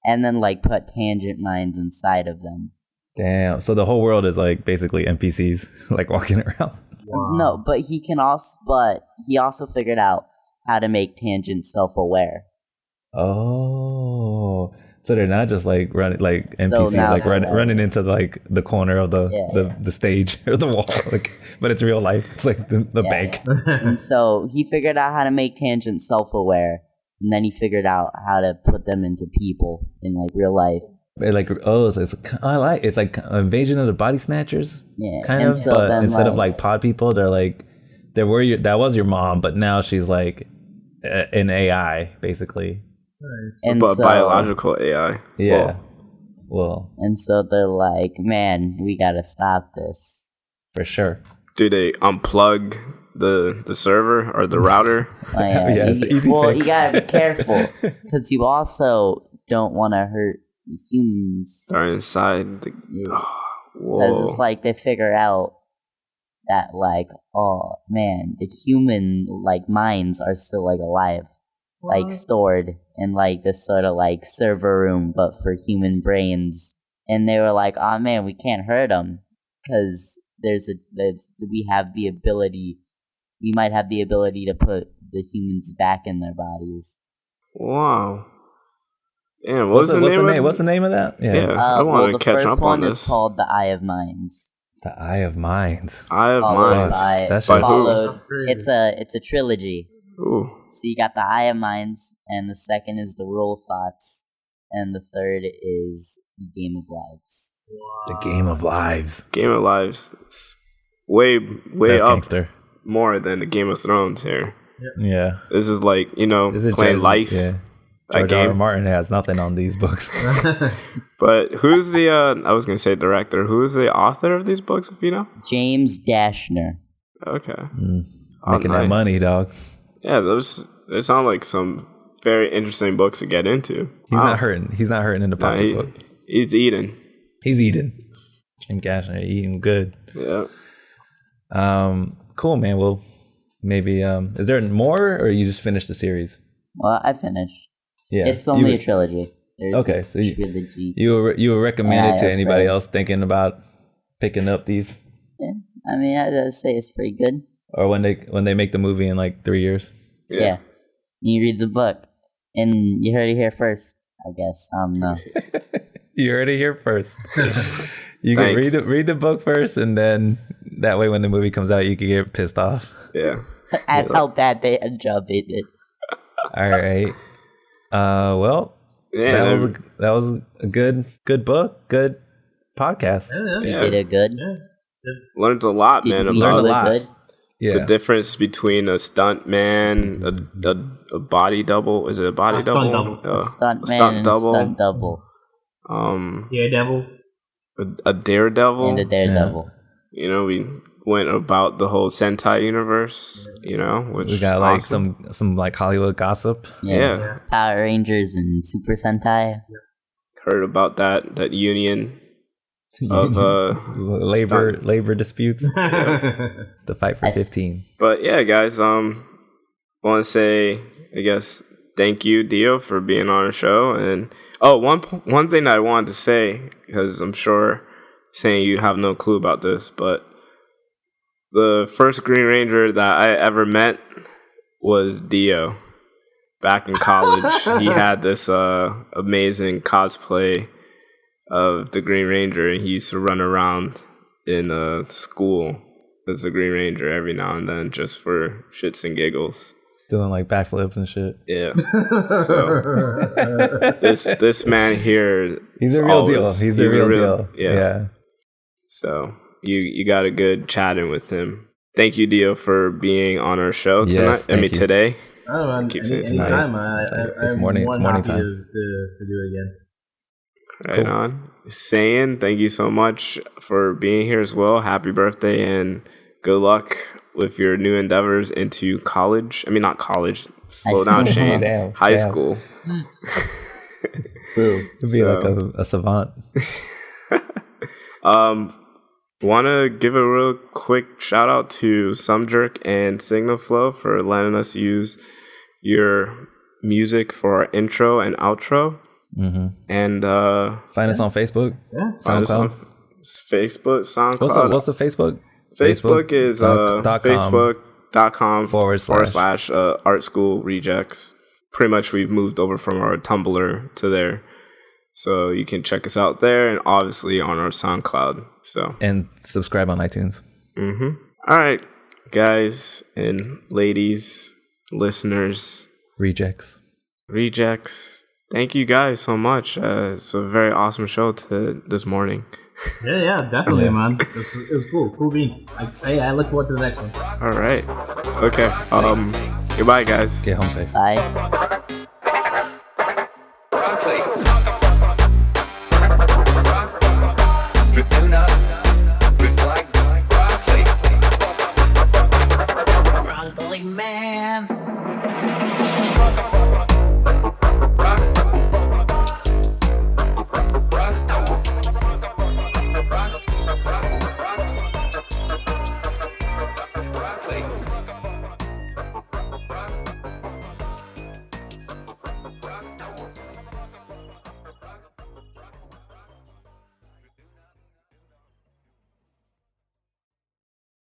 and then like put tangent minds inside of them. Damn. So the whole world is like basically NPCs, like walking around. Wow. No, but he also figured out how to make tangent self-aware. Oh, so they're not just like running like So NPCs, now like they're running into like the corner of the Yeah. the stage or the wall, like, but it's real life. It's like the Yeah. bank. And so he figured out how to make tangent self-aware, and then he figured out how to put them into people in like real life. They're like, oh, so it's like Invasion of the Body Snatchers, Yeah, kind and of. so But then, instead of like pod people, they're like that was your mom, but now she's like an AI basically. and But so, biological AI. Yeah. Well, and so they're like, man, we gotta stop this. for sure. Do they unplug the server or the router? Oh, yeah, Yeah, it's an easy fix. you gotta be careful, because you also don't want to hurt the humans. Are inside the. Because Whoa. it's like they figure out that like, oh man, the human like minds are still like alive, like stored in like this sort of like server room, but for human brains. And they were like, oh man, we can't hurt them because we might have the ability to put the humans back in their bodies. Wow. Damn, what's the name? What's the name of that? Yeah, I want to catch the first up on one this. is called The Eye of Minds. The Eye of Minds. Eye of Followed Minds. That's By just- who? followed. It's a trilogy. Ooh. So you got The Eye of Minds, and the second is The Rule of Thoughts, and the third is The Game of Lives. The Game of Lives. Game of Lives. It's way That's up gangster. more than the Game of Thrones here. Yeah. This is like, This is playing George- life. Yeah. A George R. R. game. Martin has nothing on these books. But who's the, I was going to say director, who's the author of these books, if you know? James Dashner. Okay. Making nice. that money, dog. Yeah, they sound like some very interesting books to get into. He's Wow. not hurting. He's not hurting in the Nah, pocketbook. he's eating. He's eating. Jim Gashner eating good. Yeah. Cool, man. Well, maybe is there more, or you just finished the series? Well, I finished. Yeah, It's only a trilogy. There's Okay, a so you- trilogy. you would recommend it to Yeah, anybody right. else thinking about picking up these, Yeah. I mean, I'd say it's pretty good. or when they make the movie in like 3 years. Yeah. You read the book, and you heard it here first, I guess. I don't know. You heard it here first. You can Thanks. read the book first, and then that way when the movie comes out, you can get pissed off. Yeah. I felt bad job they did. All right. Well, Yeah. that was a good book, good podcast. You Yeah. did it good. Learned a lot, man, Did you about do it lot. good? Yeah. the difference between a stunt man, a body double. Is it a body A double? stunt double. Stunt a man stunt and double. stunt double. Yeah, devil. A daredevil. And a daredevil. You know, we went about the whole Sentai universe. You know, which We got is like awesome. some like Hollywood gossip. Yeah. Power Rangers and Super Sentai. Heard about that union of labor disputes. The fight for I s- 15. But yeah, guys, want to say, I guess, thank you, Dio, for being on the show. And one thing that I wanted to say, because I'm sure saying you have no clue about this, but the first Green Ranger that I ever met was Dio. Back in college, he had this amazing cosplay of the Green Ranger, and he used to run around in school as a Green Ranger every now and then, just for shits and giggles. Doing like backflips and shit. Yeah. So this man here, He's the real deal. He's the real deal. Yeah. So you got a good chatting with him. Thank you, Dio, for being on our show tonight. Today. Oh, man, anytime. It's morning. It's morning time to do it again. Right on. Saiyan, thank you so much for being here as well. Happy birthday and good luck with your new endeavors into college. I mean, not college. Slow down, Shane. High school. It'd be like a savant. Want to give a real quick shout out to Sumjerk and Signal Flow for letting us use your music for our intro and outro. Mm-hmm. And find us on Facebook. Yeah. Find us on Facebook, SoundCloud. What's the Facebook? Facebook is facebook.com / art school rejects. Pretty much we've moved over from our Tumblr to there. So you can check us out there and obviously on our SoundCloud. So and subscribe on iTunes. Mm-hmm. All right, guys and ladies, listeners. Rejects. Thank you guys so much. It's a very awesome show this morning. Yeah, definitely, man. It was cool. Cool beans. I look forward to the next one. All right. Okay. Goodbye, guys. Get home safe. Bye.